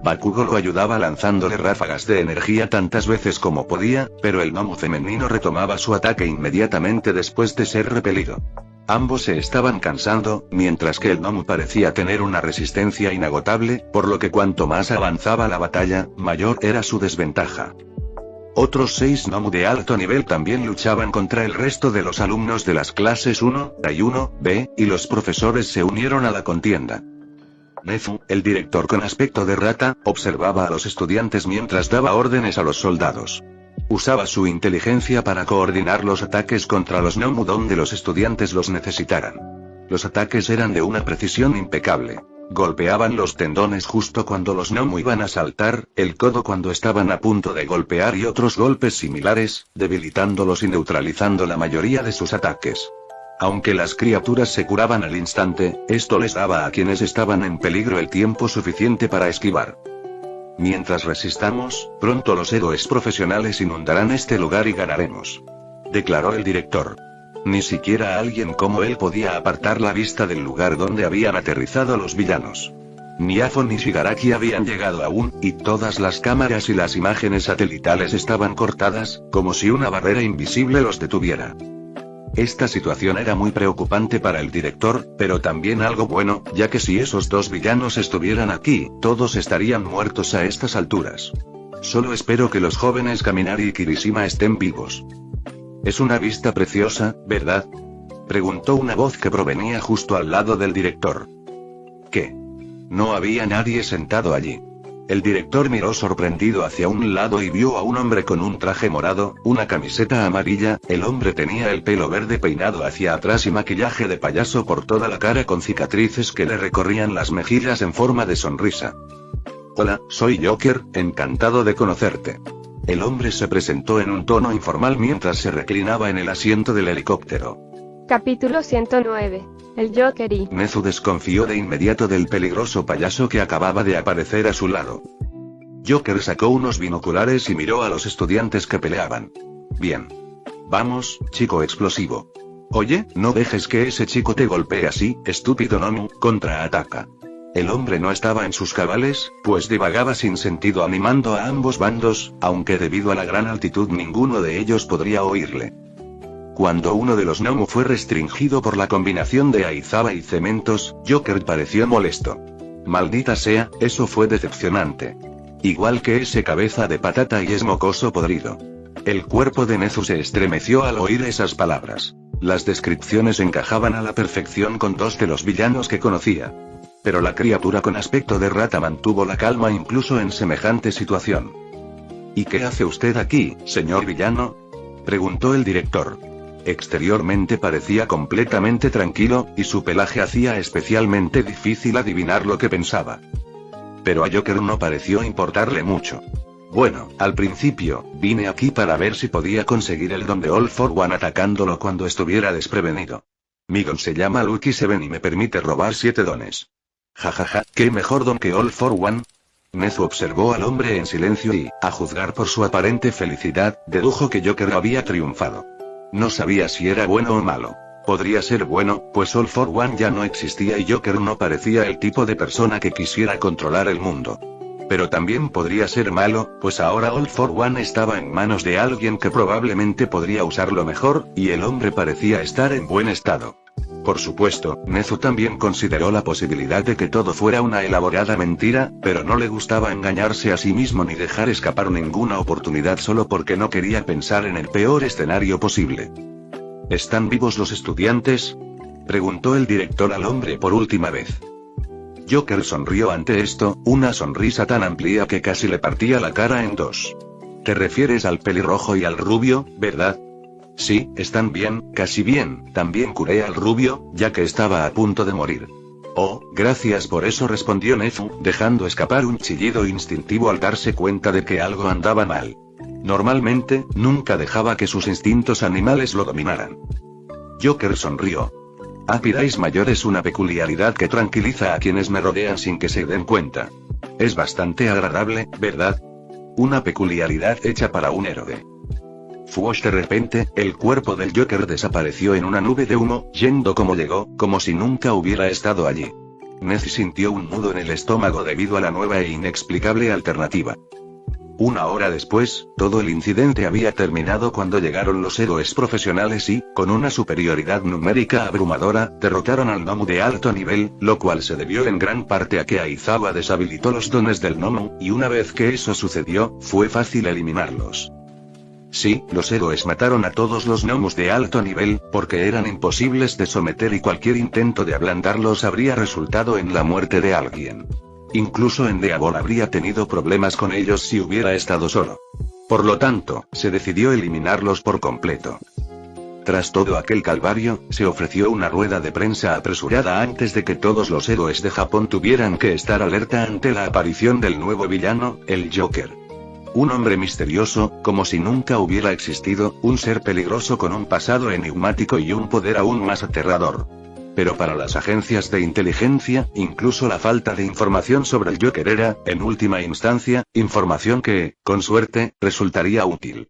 Bakugo lo ayudaba lanzándole ráfagas de energía tantas veces como podía, pero el Nomu femenino retomaba su ataque inmediatamente después de ser repelido. Ambos se estaban cansando, mientras que el Nomu parecía tener una resistencia inagotable, por lo que cuanto más avanzaba la batalla, mayor era su desventaja. Otros 6 Nomu de alto nivel también luchaban contra el resto de los alumnos de las clases 1, A y 1B, y los profesores se unieron a la contienda. Nezu, el director con aspecto de rata, observaba a los estudiantes mientras daba órdenes a los soldados. Usaba su inteligencia para coordinar los ataques contra los Nomu donde los estudiantes los necesitaran. Los ataques eran de una precisión impecable. Golpeaban los tendones justo cuando los Nomu iban a saltar, el codo cuando estaban a punto de golpear y otros golpes similares, debilitándolos y neutralizando la mayoría de sus ataques. Aunque las criaturas se curaban al instante, esto les daba a quienes estaban en peligro el tiempo suficiente para esquivar. Mientras resistamos, pronto los héroes profesionales inundarán este lugar y ganaremos, declaró el director. Ni siquiera alguien como él podía apartar la vista del lugar donde habían aterrizado los villanos. Ni Afo ni Shigaraki habían llegado aún, y todas las cámaras y las imágenes satelitales estaban cortadas, como si una barrera invisible los detuviera. Esta situación era muy preocupante para el director, pero también algo bueno, ya que si esos 2 villanos estuvieran aquí, todos estarían muertos a estas alturas. Solo espero que los jóvenes Kaminari y Kirishima estén vivos. Es una vista preciosa, ¿verdad?, preguntó una voz que provenía justo al lado del director. ¿Qué? No había nadie sentado allí. El director miró sorprendido hacia un lado y vio a un hombre con un traje morado, una camiseta amarilla. El hombre tenía el pelo verde peinado hacia atrás y maquillaje de payaso por toda la cara con cicatrices que le recorrían las mejillas en forma de sonrisa. Hola, soy Joker, encantado de conocerte. El hombre se presentó en un tono informal mientras se reclinaba en el asiento del helicóptero. Capítulo 109. El Joker y... Nezu desconfió de inmediato del peligroso payaso que acababa de aparecer a su lado. Joker sacó unos binoculares y miró a los estudiantes que peleaban. Bien. Vamos, chico explosivo. Oye, no dejes que ese chico te golpee así, estúpido Nomu, contraataca. El hombre no estaba en sus cabales, pues divagaba sin sentido animando a ambos bandos, aunque debido a la gran altitud ninguno de ellos podría oírle. Cuando uno de los Nomu fue restringido por la combinación de Aizawa y cementos, Joker pareció molesto. Maldita sea, eso fue decepcionante. Igual que ese cabeza de patata y es mocoso podrido. El cuerpo de Nezu se estremeció al oír esas palabras. Las descripciones encajaban a la perfección con 2 de los villanos que conocía. Pero la criatura con aspecto de rata mantuvo la calma incluso en semejante situación. ¿Y qué hace usted aquí, señor villano?, preguntó el director. Exteriormente parecía completamente tranquilo, y su pelaje hacía especialmente difícil adivinar lo que pensaba. Pero a Joker no pareció importarle mucho. Bueno, al principio, vine aquí para ver si podía conseguir el don de All for One atacándolo cuando estuviera desprevenido. Mi don se llama Lucky 7 y me permite robar 7 dones. Jajaja, ¿qué mejor don que All for One? Nezu observó al hombre en silencio y, a juzgar por su aparente felicidad, dedujo que Joker había triunfado. No sabía si era bueno o malo. Podría ser bueno, pues All for One ya no existía y Joker no parecía el tipo de persona que quisiera controlar el mundo. Pero también podría ser malo, pues ahora All for One estaba en manos de alguien que probablemente podría usarlo mejor, y el hombre parecía estar en buen estado. Por supuesto, Nezu también consideró la posibilidad de que todo fuera una elaborada mentira, pero no le gustaba engañarse a sí mismo ni dejar escapar ninguna oportunidad solo porque no quería pensar en el peor escenario posible. ¿Están vivos los estudiantes?, preguntó el director al hombre por última vez. Joker sonrió ante esto, una sonrisa tan amplia que casi le partía la cara en dos. ¿Te refieres al pelirrojo y al rubio, verdad? Sí, están bien, casi bien. También curé al rubio, ya que estaba a punto de morir. Oh, gracias por eso, respondió Nezu, dejando escapar un chillido instintivo al darse cuenta de que algo andaba mal. Normalmente, nunca dejaba que sus instintos animales lo dominaran. Joker sonrió. Apirais mayor es una peculiaridad que tranquiliza a quienes me rodean sin que se den cuenta. Es bastante agradable, ¿verdad? Una peculiaridad hecha para un héroe. Fuosh, de repente, el cuerpo del Joker desapareció en una nube de humo, yendo como llegó, como si nunca hubiera estado allí. Nezu sintió un nudo en el estómago debido a la nueva e inexplicable alternativa. Una hora después, todo el incidente había terminado cuando llegaron los héroes profesionales y, con una superioridad numérica abrumadora, derrotaron al Nomu de alto nivel, lo cual se debió en gran parte a que Aizawa deshabilitó los dones del Nomu, y una vez que eso sucedió, fue fácil eliminarlos. Sí, los héroes mataron a todos los Nomus de alto nivel, porque eran imposibles de someter y cualquier intento de ablandarlos habría resultado en la muerte de alguien. Incluso Endeavor habría tenido problemas con ellos si hubiera estado solo. Por lo tanto, se decidió eliminarlos por completo. Tras todo aquel calvario, se ofreció una rueda de prensa apresurada antes de que todos los héroes de Japón tuvieran que estar alerta ante la aparición del nuevo villano, el Joker. Un hombre misterioso, como si nunca hubiera existido, un ser peligroso con un pasado enigmático y un poder aún más aterrador. Pero para las agencias de inteligencia, incluso la falta de información sobre el Joker era, en última instancia, información que, con suerte, resultaría útil.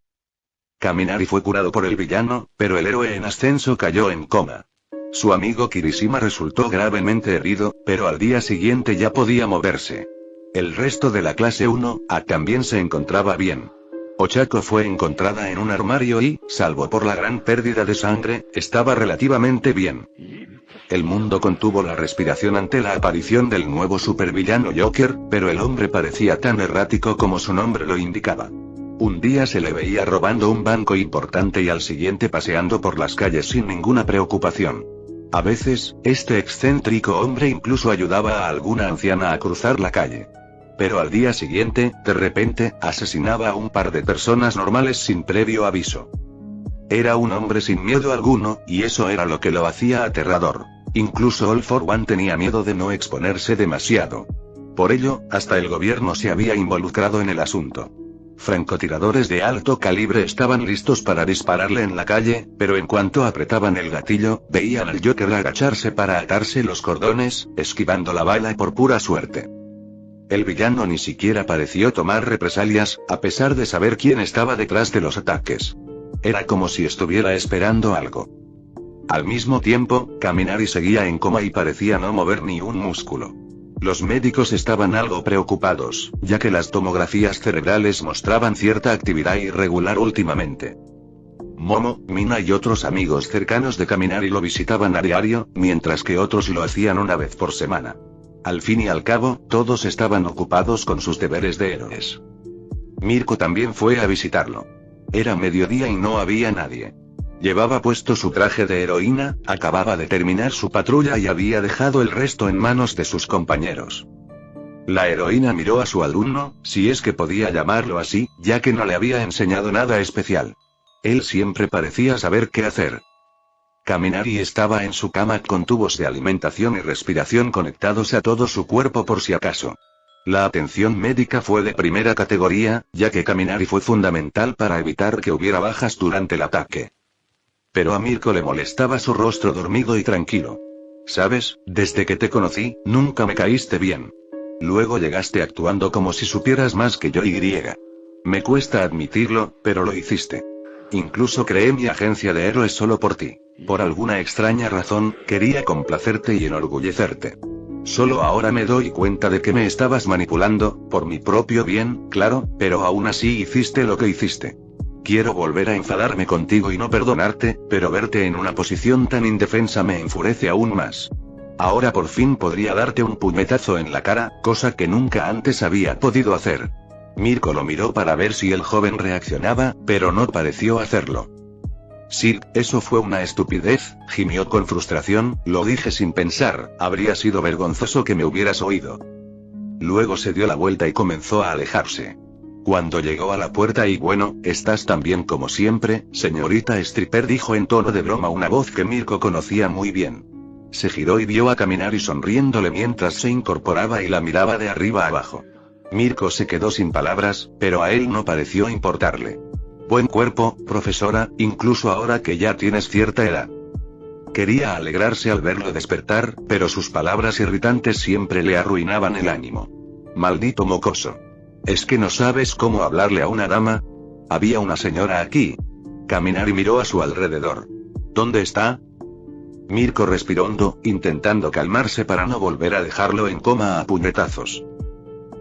Kaminari fue curado por el villano, pero el héroe en ascenso cayó en coma. Su amigo Kirishima resultó gravemente herido, pero al día siguiente ya podía moverse. El resto de la clase 1A también se encontraba bien. Ochako fue encontrada en un armario y, salvo por la gran pérdida de sangre, estaba relativamente bien. El mundo contuvo la respiración ante la aparición del nuevo supervillano Joker, pero el hombre parecía tan errático como su nombre lo indicaba. Un día se le veía robando un banco importante y al siguiente paseando por las calles sin ninguna preocupación. A veces, este excéntrico hombre incluso ayudaba a alguna anciana a cruzar la calle. Pero al día siguiente, de repente, asesinaba a un par de personas normales sin previo aviso. Era un hombre sin miedo alguno, y eso era lo que lo hacía aterrador. Incluso All for One tenía miedo de no exponerse demasiado. Por ello, hasta el gobierno se había involucrado en el asunto. Francotiradores de alto calibre estaban listos para dispararle en la calle, pero en cuanto apretaban el gatillo, veían al Joker agacharse para atarse los cordones, esquivando la bala por pura suerte. El villano ni siquiera pareció tomar represalias, a pesar de saber quién estaba detrás de los ataques. Era como si estuviera esperando algo. Al mismo tiempo, Kaminari seguía en coma y parecía no mover ni un músculo. Los médicos estaban algo preocupados, ya que las tomografías cerebrales mostraban cierta actividad irregular últimamente. Momo, Mina y otros amigos cercanos de Kaminari lo visitaban a diario, mientras que otros lo hacían una vez por semana. Al fin y al cabo, todos estaban ocupados con sus deberes de héroes. Mirko también fue a visitarlo. Era mediodía y no había nadie. Llevaba puesto su traje de heroína, acababa de terminar su patrulla y había dejado el resto en manos de sus compañeros. La heroína miró a su alumno, si es que podía llamarlo así, ya que no le había enseñado nada especial. Él siempre parecía saber qué hacer. Kaminari estaba en su cama con tubos de alimentación y respiración conectados a todo su cuerpo por si acaso. La atención médica fue de primera categoría, ya que Kaminari fue fundamental para evitar que hubiera bajas durante el ataque. Pero a Mirko le molestaba su rostro dormido y tranquilo. ¿Sabes? Desde que te conocí, nunca me caíste bien. Luego llegaste actuando como si supieras más que yo y. Me cuesta admitirlo, pero lo hiciste. Incluso creé mi agencia de héroes solo por ti. Por alguna extraña razón, quería complacerte y enorgullecerte. Solo ahora me doy cuenta de que me estabas manipulando, por mi propio bien, claro, pero aún así hiciste lo que hiciste. Quiero volver a enfadarme contigo y no perdonarte, pero verte en una posición tan indefensa me enfurece aún más. Ahora por fin podría darte un puñetazo en la cara, cosa que nunca antes había podido hacer. Mirko lo miró para ver si el joven reaccionaba, pero no pareció hacerlo. Sí, eso fue una estupidez, gimió con frustración, lo dije sin pensar, habría sido vergonzoso que me hubieras oído. Luego se dio la vuelta y comenzó a alejarse. Cuando llegó a la puerta y bueno, estás tan bien como siempre, señorita Stripper, dijo en tono de broma una voz que Mirko conocía muy bien. Se giró y vio a Kaminari sonriéndole mientras se incorporaba y la miraba de arriba a abajo. Mirko se quedó sin palabras, pero a él no pareció importarle. Buen cuerpo, profesora, incluso ahora que ya tienes cierta edad. Quería alegrarse al verlo despertar, pero sus palabras irritantes siempre le arruinaban el ánimo. Maldito mocoso. ¿Es que no sabes cómo hablarle a una dama? Había una señora aquí. Kaminari miró a su alrededor. ¿Dónde está? Mirko respiró hondo, intentando calmarse para no volver a dejarlo en coma a puñetazos.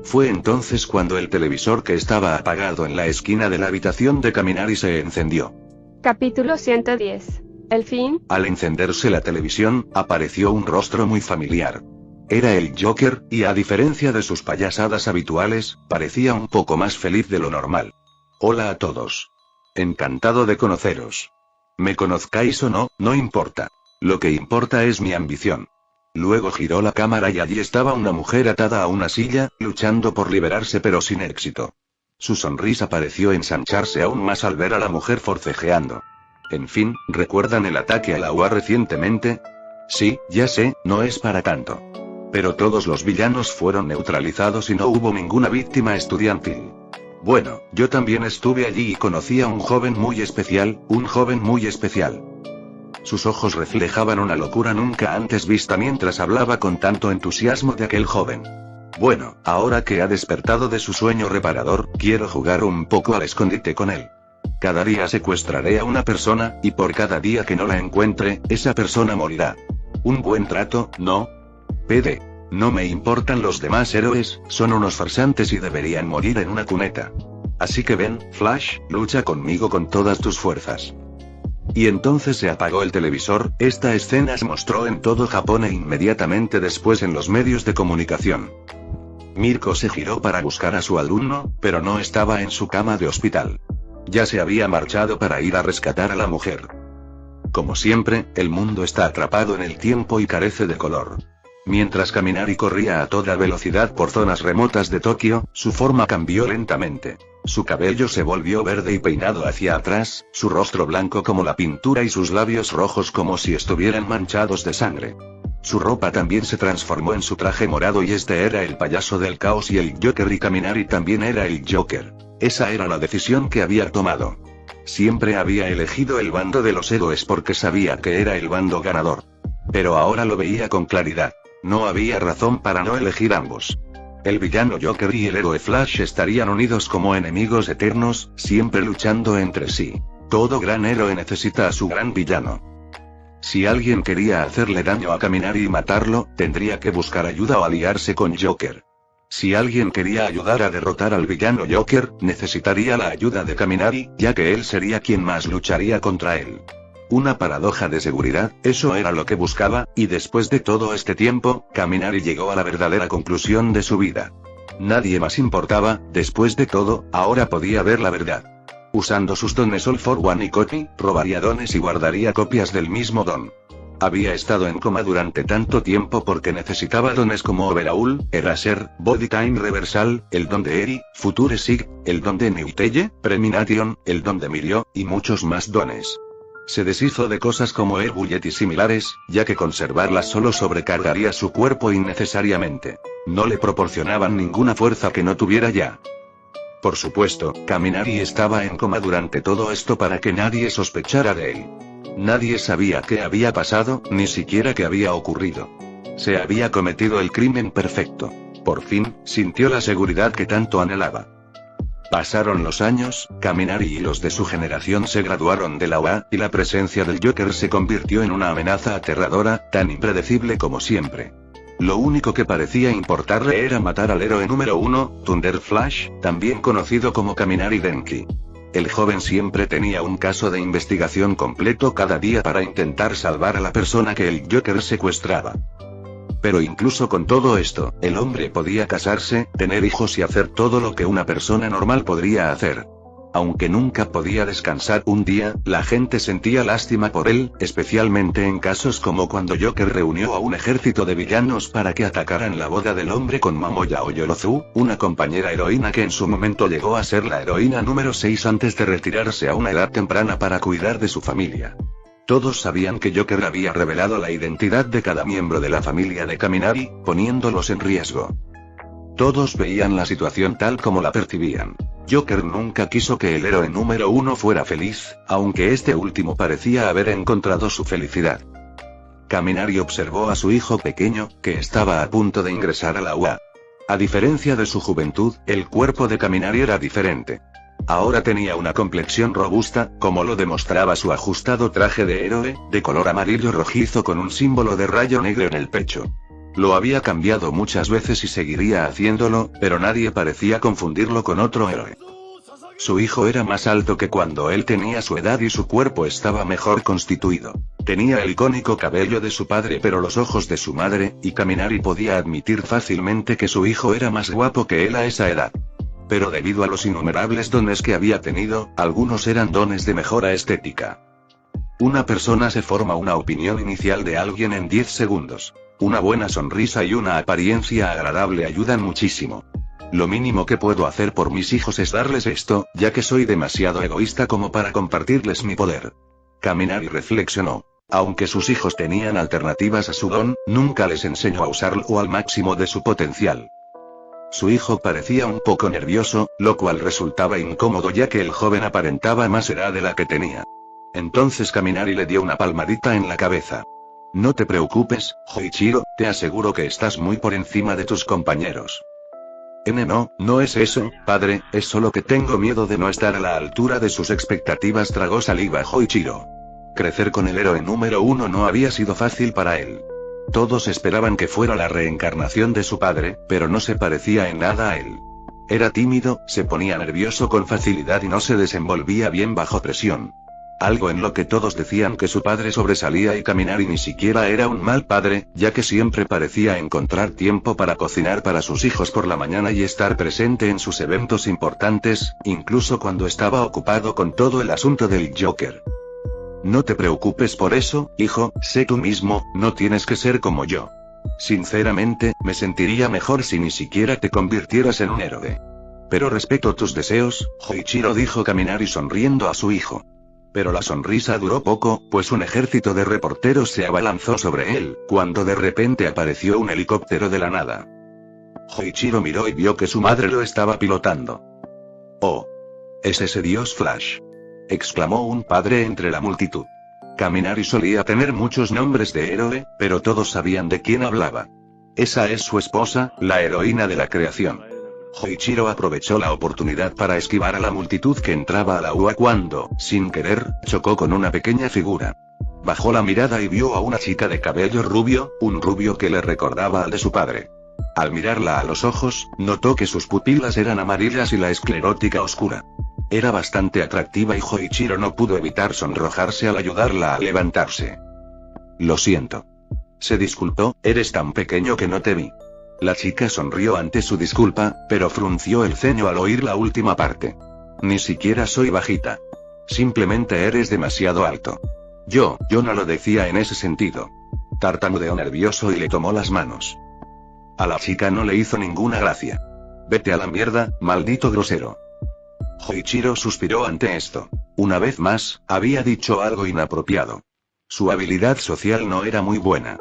Fue entonces cuando el televisor que estaba apagado en la esquina de la habitación de Kaminari se encendió. Capítulo 110. El fin. Al encenderse la televisión, apareció un rostro muy familiar. Era el Joker, y a diferencia de sus payasadas habituales, parecía un poco más feliz de lo normal. Hola a todos. Encantado de conoceros. Me conozcáis o no, no importa. Lo que importa es mi ambición. Luego giró la cámara y allí estaba una mujer atada a una silla, luchando por liberarse pero sin éxito. Su sonrisa pareció ensancharse aún más al ver a la mujer forcejeando. En fin, ¿recuerdan el ataque a la UA recientemente? Sí, ya sé, no es para tanto. Pero todos los villanos fueron neutralizados y no hubo ninguna víctima estudiantil. Bueno, yo también estuve allí y conocí a un joven muy especial, Sus ojos reflejaban una locura nunca antes vista mientras hablaba con tanto entusiasmo de aquel joven. Bueno, ahora que ha despertado de su sueño reparador, quiero jugar un poco al escondite con él. Cada día secuestraré a una persona, y por cada día que no la encuentre, esa persona morirá. Un buen trato, ¿no? PD. No me importan los demás héroes, son unos farsantes y deberían morir en una cuneta. Así que ven, Flash, lucha conmigo con todas tus fuerzas. Y entonces se apagó el televisor. Esta escena se mostró en todo Japón e inmediatamente después en los medios de comunicación. Mirko se giró para buscar a su alumno, pero no estaba en su cama de hospital. Ya se había marchado para ir a rescatar a la mujer. Como siempre, el mundo está atrapado en el tiempo y carece de color. Mientras Kaminari corría a toda velocidad por zonas remotas de Tokio, su forma cambió lentamente. Su cabello se volvió verde y peinado hacia atrás, su rostro blanco como la pintura y sus labios rojos como si estuvieran manchados de sangre. Su ropa también se transformó en su traje morado y este era el payaso del caos y el Joker y Kaminari también era el Joker. Esa era la decisión que había tomado. Siempre había elegido el bando de los héroes porque sabía que era el bando ganador. Pero ahora lo veía con claridad. No había razón para no elegir ambos. El villano Joker y el héroe Flash estarían unidos como enemigos eternos, siempre luchando entre sí. Todo gran héroe necesita a su gran villano. Si alguien quería hacerle daño a Kaminari y matarlo, tendría que buscar ayuda o aliarse con Joker. Si alguien quería ayudar a derrotar al villano Joker, necesitaría la ayuda de Kaminari, ya que él sería quien más lucharía contra él. Una paradoja de seguridad, eso era lo que buscaba, y después de todo este tiempo, Kaminari llegó a la verdadera conclusión de su vida. Nadie más importaba, después de todo, ahora podía ver la verdad. Usando sus dones All for One y Copy, robaría dones y guardaría copias del mismo don. Había estado en coma durante tanto tiempo porque necesitaba dones como Overhaul, Eraser, Body Time Reversal, el don de Eri, Future Sig, el don de Newteye, Premination, el don de Mirio, y muchos más dones. Se deshizo de cosas como Air Bullet y similares, ya que conservarlas solo sobrecargaría su cuerpo innecesariamente. No le proporcionaban ninguna fuerza que no tuviera ya. Por supuesto, Kaminari estaba en coma durante todo esto para que nadie sospechara de él. Nadie sabía qué había pasado, ni siquiera qué había ocurrido. Se había cometido el crimen perfecto. Por fin, sintió la seguridad que tanto anhelaba. Pasaron los años, Kaminari y los de su generación se graduaron de la UA, y la presencia del Joker se convirtió en una amenaza aterradora, tan impredecible como siempre. Lo único que parecía importarle era matar al héroe número 1, Thunder Flash, también conocido como Kaminari Denki. El joven siempre tenía un caso de investigación completo cada día para intentar salvar a la persona que el Joker secuestraba. Pero incluso con todo esto, el hombre podía casarse, tener hijos y hacer todo lo que una persona normal podría hacer. Aunque nunca podía descansar un día, la gente sentía lástima por él, especialmente en casos como cuando Joker reunió a un ejército de villanos para que atacaran la boda del hombre con Momoya Oyorozu, una compañera heroína que en su momento llegó a ser la heroína número 6 antes de retirarse a una edad temprana para cuidar de su familia. Todos sabían que Joker había revelado la identidad de cada miembro de la familia de Kaminari, poniéndolos en riesgo. Todos veían la situación tal como la percibían. Joker nunca quiso que el héroe número 1 fuera feliz, aunque este último parecía haber encontrado su felicidad. Kaminari observó a su hijo pequeño, que estaba a punto de ingresar a la UA. A diferencia de su juventud, el cuerpo de Kaminari era diferente. Ahora tenía una complexión robusta, como lo demostraba su ajustado traje de héroe, de color amarillo rojizo con un símbolo de rayo negro en el pecho. Lo había cambiado muchas veces y seguiría haciéndolo, pero nadie parecía confundirlo con otro héroe. Su hijo era más alto que cuando él tenía su edad y su cuerpo estaba mejor constituido. Tenía el icónico cabello de su padre pero los ojos de su madre, y Kaminari podía admitir fácilmente que su hijo era más guapo que él a esa edad. Pero debido a los innumerables dones que había tenido, algunos eran dones de mejora estética. Una persona se forma una opinión inicial de alguien en 10 segundos. Una buena sonrisa y una apariencia agradable ayudan muchísimo. Lo mínimo que puedo hacer por mis hijos es darles esto, ya que soy demasiado egoísta como para compartirles mi poder. Kaminari reflexionó. Aunque sus hijos tenían alternativas a su don, nunca les enseñó a usarlo al máximo de su potencial. Su hijo parecía un poco nervioso, lo cual resultaba incómodo ya que el joven aparentaba más edad de la que tenía. Entonces Kaminari le dio una palmadita en la cabeza. No te preocupes, Hoichiro, te aseguro que estás muy por encima de tus compañeros. No es eso, padre, es solo que tengo miedo de no estar a la altura de sus expectativas, tragó saliva Hoichiro. Crecer con el héroe número 1 no había sido fácil para él. Todos esperaban que fuera la reencarnación de su padre, pero no se parecía en nada a él. Era tímido, se ponía nervioso con facilidad y no se desenvolvía bien bajo presión. Algo en lo que todos decían que su padre sobresalía y Kaminari ni siquiera era un mal padre, ya que siempre parecía encontrar tiempo para cocinar para sus hijos por la mañana y estar presente en sus eventos importantes, incluso cuando estaba ocupado con todo el asunto del Joker. No te preocupes por eso, hijo, sé tú mismo, no tienes que ser como yo. Sinceramente, me sentiría mejor si ni siquiera te convirtieras en un héroe. Pero respeto tus deseos, Hoichiro, dijo Kaminari sonriendo a su hijo. Pero la sonrisa duró poco, pues un ejército de reporteros se abalanzó sobre él, cuando de repente apareció un helicóptero de la nada. Hoichiro miró y vio que su madre lo estaba pilotando. «Oh. ¿Es ese dios Flash?», exclamó un padre entre la multitud. Kaminari solía tener muchos nombres de héroe, pero todos sabían de quién hablaba. Esa es su esposa, la heroína de la creación. Hoichiro aprovechó la oportunidad para esquivar a la multitud que entraba a la UA cuando, sin querer, chocó con una pequeña figura. Bajó la mirada y vio a una chica de cabello rubio, un rubio que le recordaba al de su padre. Al mirarla a los ojos, notó que sus pupilas eran amarillas y la esclerótica oscura. Era bastante atractiva y Hoichiro no pudo evitar sonrojarse al ayudarla a levantarse. «Lo siento». Se disculpó, «eres tan pequeño que no te vi». La chica sonrió ante su disculpa, pero frunció el ceño al oír la última parte. «Ni siquiera soy bajita. Simplemente eres demasiado alto». Yo no lo decía en ese sentido». Tartamudeó nervioso y le tomó las manos. A la chica no le hizo ninguna gracia. «Vete a la mierda, maldito grosero». Hoichiro suspiró ante esto. Una vez más, había dicho algo inapropiado. Su habilidad social no era muy buena.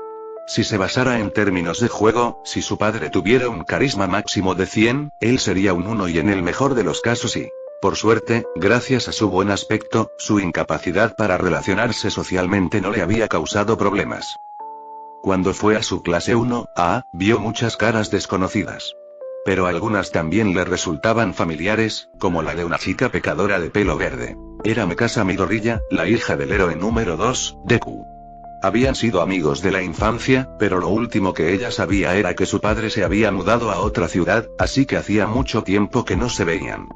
Si se basara en términos de juego, si su padre tuviera un carisma máximo de 100, él sería un 1 y en el mejor de los casos sí. Por suerte, gracias a su buen aspecto, su incapacidad para relacionarse socialmente no le había causado problemas. Cuando fue a su clase 1A, vio muchas caras desconocidas. Pero algunas también le resultaban familiares, como la de una chica pecadora de pelo verde. Era Mikasa Midoriya, la hija del héroe número 2, Deku. Habían sido amigos de la infancia, pero lo último que ella sabía era que su padre se había mudado a otra ciudad, así que hacía mucho tiempo que no se veían.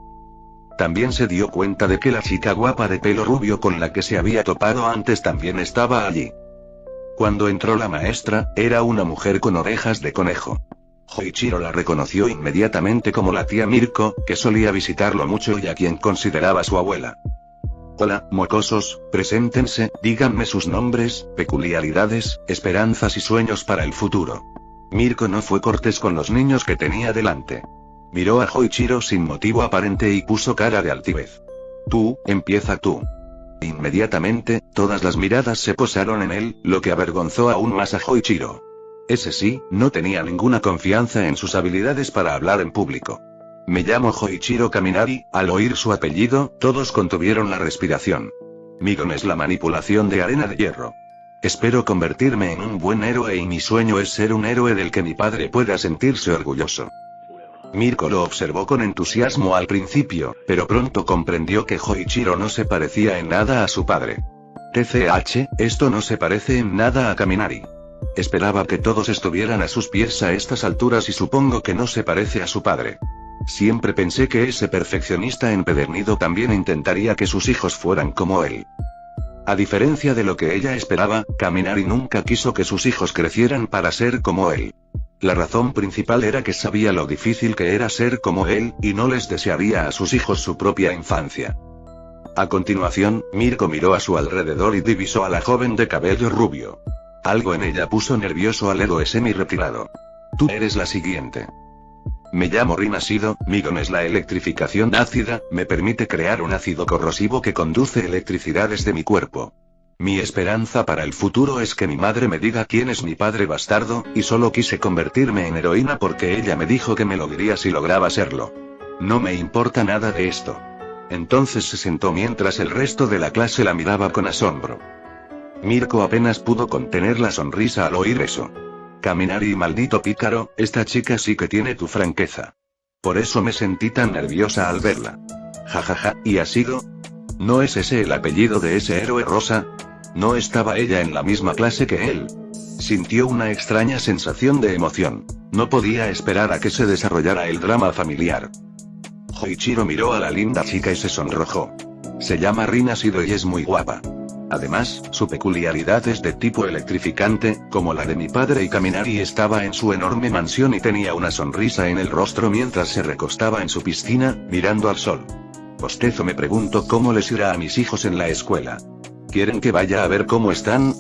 También se dio cuenta de que la chica guapa de pelo rubio con la que se había topado antes también estaba allí. Cuando entró la maestra, era una mujer con orejas de conejo. Hoichiro la reconoció inmediatamente como la tía Mirko, que solía visitarlo mucho y a quien consideraba su abuela. Hola, mocosos, preséntense, díganme sus nombres, peculiaridades, esperanzas y sueños para el futuro. Mirko no fue cortés con los niños que tenía delante. Miró a Hoichiro sin motivo aparente y puso cara de altivez. Empieza tú. Inmediatamente, todas las miradas se posaron en él, lo que avergonzó aún más a Hoichiro. Ese sí, no tenía ninguna confianza en sus habilidades para hablar en público. Me llamo Hoichiro Kaminari. Al oír su apellido, todos contuvieron la respiración. Mi don es la manipulación de arena de hierro. Espero convertirme en un buen héroe y mi sueño es ser un héroe del que mi padre pueda sentirse orgulloso. Mirko lo observó con entusiasmo al principio, pero pronto comprendió que Hoichiro no se parecía en nada a su padre. TCH, esto no se parece en nada a Kaminari. Esperaba que todos estuvieran a sus pies a estas alturas y supongo que no se parece a su padre. Siempre pensé que ese perfeccionista empedernido también intentaría que sus hijos fueran como él. A diferencia de lo que ella esperaba, Kaminari nunca quiso que sus hijos crecieran para ser como él. La razón principal era que sabía lo difícil que era ser como él, y no les desearía a sus hijos su propia infancia. A continuación, Mirko miró a su alrededor y divisó a la joven de cabello rubio. Algo en ella puso nervioso al héroe semi-retirado. Tú eres la siguiente. Me llamo Rin Ácido, mi don es la electrificación ácida, me permite crear un ácido corrosivo que conduce electricidad desde mi cuerpo. Mi esperanza para el futuro es que mi madre me diga quién es mi padre bastardo, y solo quise convertirme en heroína porque ella me dijo que me lo diría si lograba serlo. No me importa nada de esto. Entonces se sentó mientras el resto de la clase la miraba con asombro. Mirko apenas pudo contener la sonrisa al oír eso. Kaminari, maldito pícaro, esta chica sí que tiene tu franqueza. Por eso me sentí tan nerviosa al verla. Jajaja, ¿y Ácido? ¿No es ese el apellido de ese héroe rosa? ¿No estaba ella en la misma clase que él? Sintió una extraña sensación de emoción. No podía esperar a que se desarrollara el drama familiar. Hoichiro miró a la linda chica y se sonrojó. Se llama Rin Ácido y es muy guapa. Además, su peculiaridad es de tipo electrificante, como la de mi padre, y Kaminari estaba en su enorme mansión y tenía una sonrisa en el rostro mientras se recostaba en su piscina, mirando al sol. Bostezo. Me pregunto cómo les irá a mis hijos en la escuela. ¿Quieren que vaya a ver cómo están?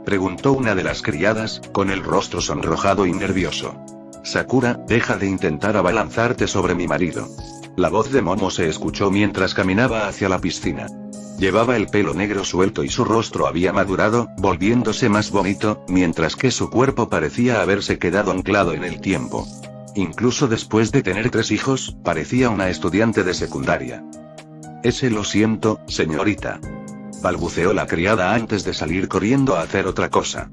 Preguntó una de las criadas, con el rostro sonrojado y nervioso. Sakura, deja de intentar abalanzarte sobre mi marido. La voz de Momo se escuchó mientras caminaba hacia la piscina. Llevaba el pelo negro suelto y su rostro había madurado, volviéndose más bonito, mientras que su cuerpo parecía haberse quedado anclado en el tiempo. Incluso después de tener 3 hijos, parecía una estudiante de secundaria. Lo siento, señorita. Balbuceó la criada antes de salir corriendo a hacer otra cosa.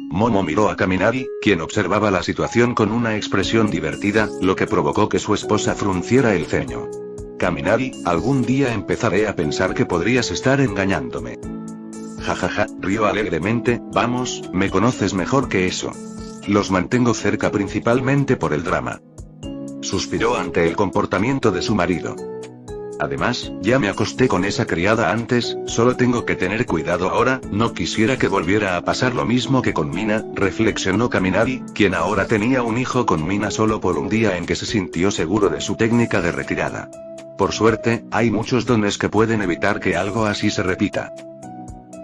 Momo miró a Kaminari, quien observaba la situación con una expresión divertida, lo que provocó que su esposa frunciera el ceño. Kaminari, algún día empezaré a pensar que podrías estar engañándome. Jajaja, rió alegremente. Vamos, me conoces mejor que eso. Los mantengo cerca principalmente por el drama. Suspiró ante el comportamiento de su marido. Además, ya me acosté con esa criada antes, solo tengo que tener cuidado ahora. No quisiera que volviera a pasar lo mismo que con Mina, reflexionó Kaminari, quien ahora tenía un hijo con Mina solo por un día en que se sintió seguro de su técnica de retirada. Por suerte, hay muchos dones que pueden evitar que algo así se repita.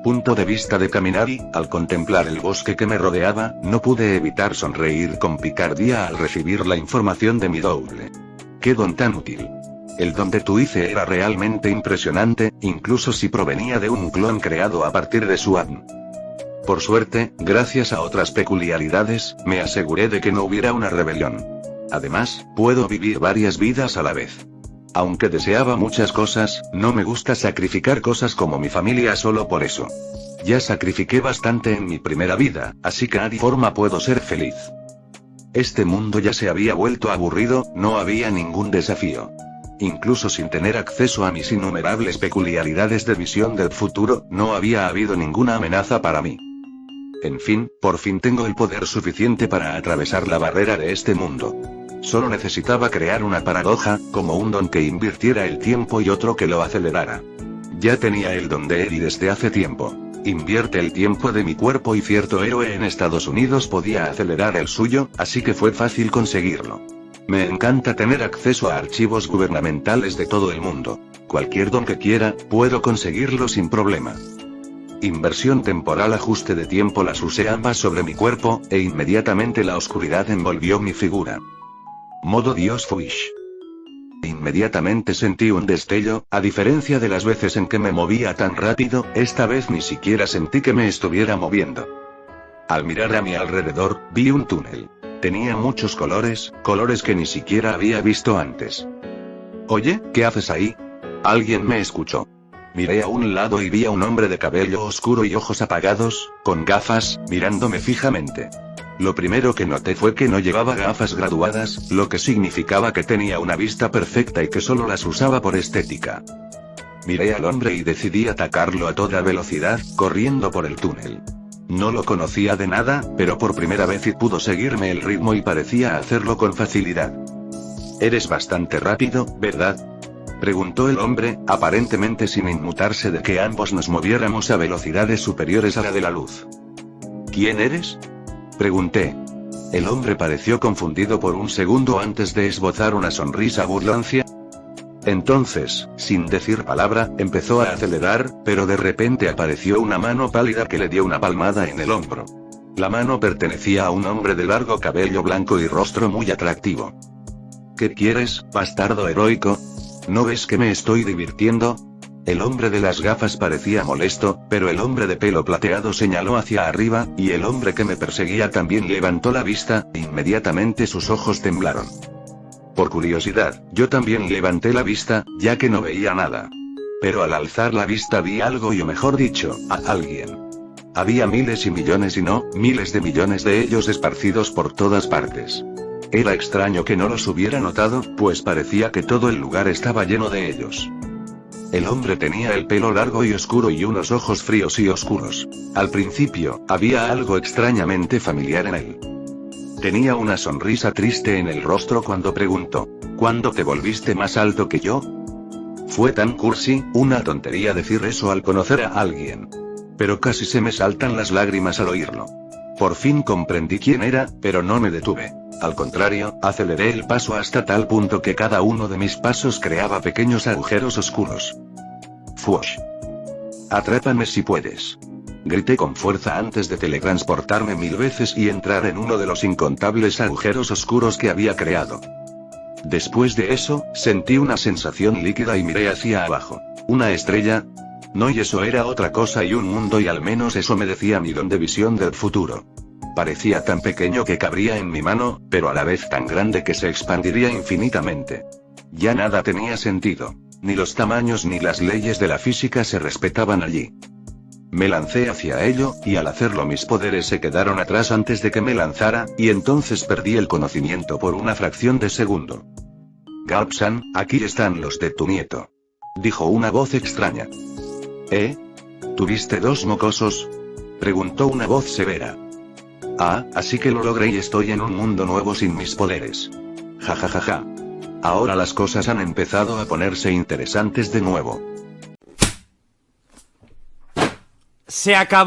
Punto de vista de Kaminari. Al contemplar el bosque que me rodeaba, no pude evitar sonreír con picardía al recibir la información de mi doble. ¡Qué don tan útil! El don de tu Ice era realmente impresionante, incluso si provenía de un clon creado a partir de su ADN. Por suerte, gracias a otras peculiaridades, me aseguré de que no hubiera una rebelión. Además, puedo vivir varias vidas a la vez. Aunque deseaba muchas cosas, no me gusta sacrificar cosas como mi familia solo por eso. Ya sacrifiqué bastante en mi primera vida, así que de forma puedo ser feliz. Este mundo ya se había vuelto aburrido, no había ningún desafío. Incluso sin tener acceso a mis innumerables peculiaridades de visión del futuro, no había habido ninguna amenaza para mí. En fin, por fin tengo el poder suficiente para atravesar la barrera de este mundo. Solo necesitaba crear una paradoja, como un don que invirtiera el tiempo y otro que lo acelerara. Ya tenía el don de Eri desde hace tiempo. Invierte el tiempo de mi cuerpo y cierto héroe en Estados Unidos podía acelerar el suyo, así que fue fácil conseguirlo. Me encanta tener acceso a archivos gubernamentales de todo el mundo. Cualquier don que quiera, puedo conseguirlo sin problema. Inversión temporal, ajuste de tiempo, las usé ambas sobre mi cuerpo, e inmediatamente la oscuridad envolvió mi figura. Modo Dios Fuish. Inmediatamente sentí un destello, a diferencia de las veces en que me movía tan rápido, esta vez ni siquiera sentí que me estuviera moviendo. Al mirar a mi alrededor, vi un túnel. Tenía muchos colores, colores que ni siquiera había visto antes. Oye, ¿qué haces ahí? Alguien me escuchó. Miré a un lado y vi a un hombre de cabello oscuro y ojos apagados, con gafas, mirándome fijamente. Lo primero que noté fue que no llevaba gafas graduadas, lo que significaba que tenía una vista perfecta y que solo las usaba por estética. Miré al hombre y decidí atacarlo a toda velocidad, corriendo por el túnel. No lo conocía de nada, pero por primera vez pudo seguirme el ritmo y parecía hacerlo con facilidad. Eres bastante rápido, ¿verdad? Preguntó el hombre, aparentemente sin inmutarse de que ambos nos moviéramos a velocidades superiores a la de la luz. ¿Quién eres? Pregunté. El hombre pareció confundido por un segundo antes de esbozar una sonrisa burlancia. Entonces, sin decir palabra, empezó a acelerar, pero de repente apareció una mano pálida que le dio una palmada en el hombro. La mano pertenecía a un hombre de largo cabello blanco y rostro muy atractivo. ¿Qué quieres, bastardo heroico? ¿No ves que me estoy divirtiendo? El hombre de las gafas parecía molesto, pero el hombre de pelo plateado señaló hacia arriba, y el hombre que me perseguía también levantó la vista, e inmediatamente sus ojos temblaron. Por curiosidad, yo también levanté la vista, ya que no veía nada. Pero al alzar la vista vi algo, o mejor dicho, a alguien. Había miles y millones y no, miles de millones de ellos esparcidos por todas partes. Era extraño que no los hubiera notado, pues parecía que todo el lugar estaba lleno de ellos. El hombre tenía el pelo largo y oscuro y unos ojos fríos y oscuros. Al principio, había algo extrañamente familiar en él. Tenía una sonrisa triste en el rostro cuando preguntó, ¿cuándo te volviste más alto que yo? Fue tan cursi, una tontería decir eso al conocer a alguien. Pero casi se me saltan las lágrimas al oírlo. Por fin comprendí quién era, pero no me detuve. Al contrario, aceleré el paso hasta tal punto que cada uno de mis pasos creaba pequeños agujeros oscuros. Fuosh. Atrápame si puedes. Grité con fuerza antes de teletransportarme 1000 veces y entrar en uno de los incontables agujeros oscuros que había creado. Después de eso, sentí una sensación líquida y miré hacia abajo. ¿Una estrella? No, y eso era otra cosa y un mundo, y al menos eso me decía mi don de visión del futuro. Parecía tan pequeño que cabría en mi mano, pero a la vez tan grande que se expandiría infinitamente. Ya nada tenía sentido. Ni los tamaños ni las leyes de la física se respetaban allí. Me lancé hacia ello, y al hacerlo mis poderes se quedaron atrás antes de que me lanzara, y entonces perdí el conocimiento por una fracción de segundo. Garp-san, aquí están los de tu nieto. Dijo una voz extraña. ¿Eh? ¿Tuviste dos mocosos? Preguntó una voz severa. Ah, así que lo logré y estoy en un mundo nuevo sin mis poderes. Ja ja ja ja. Ahora las cosas han empezado a ponerse interesantes de nuevo. Se acabó.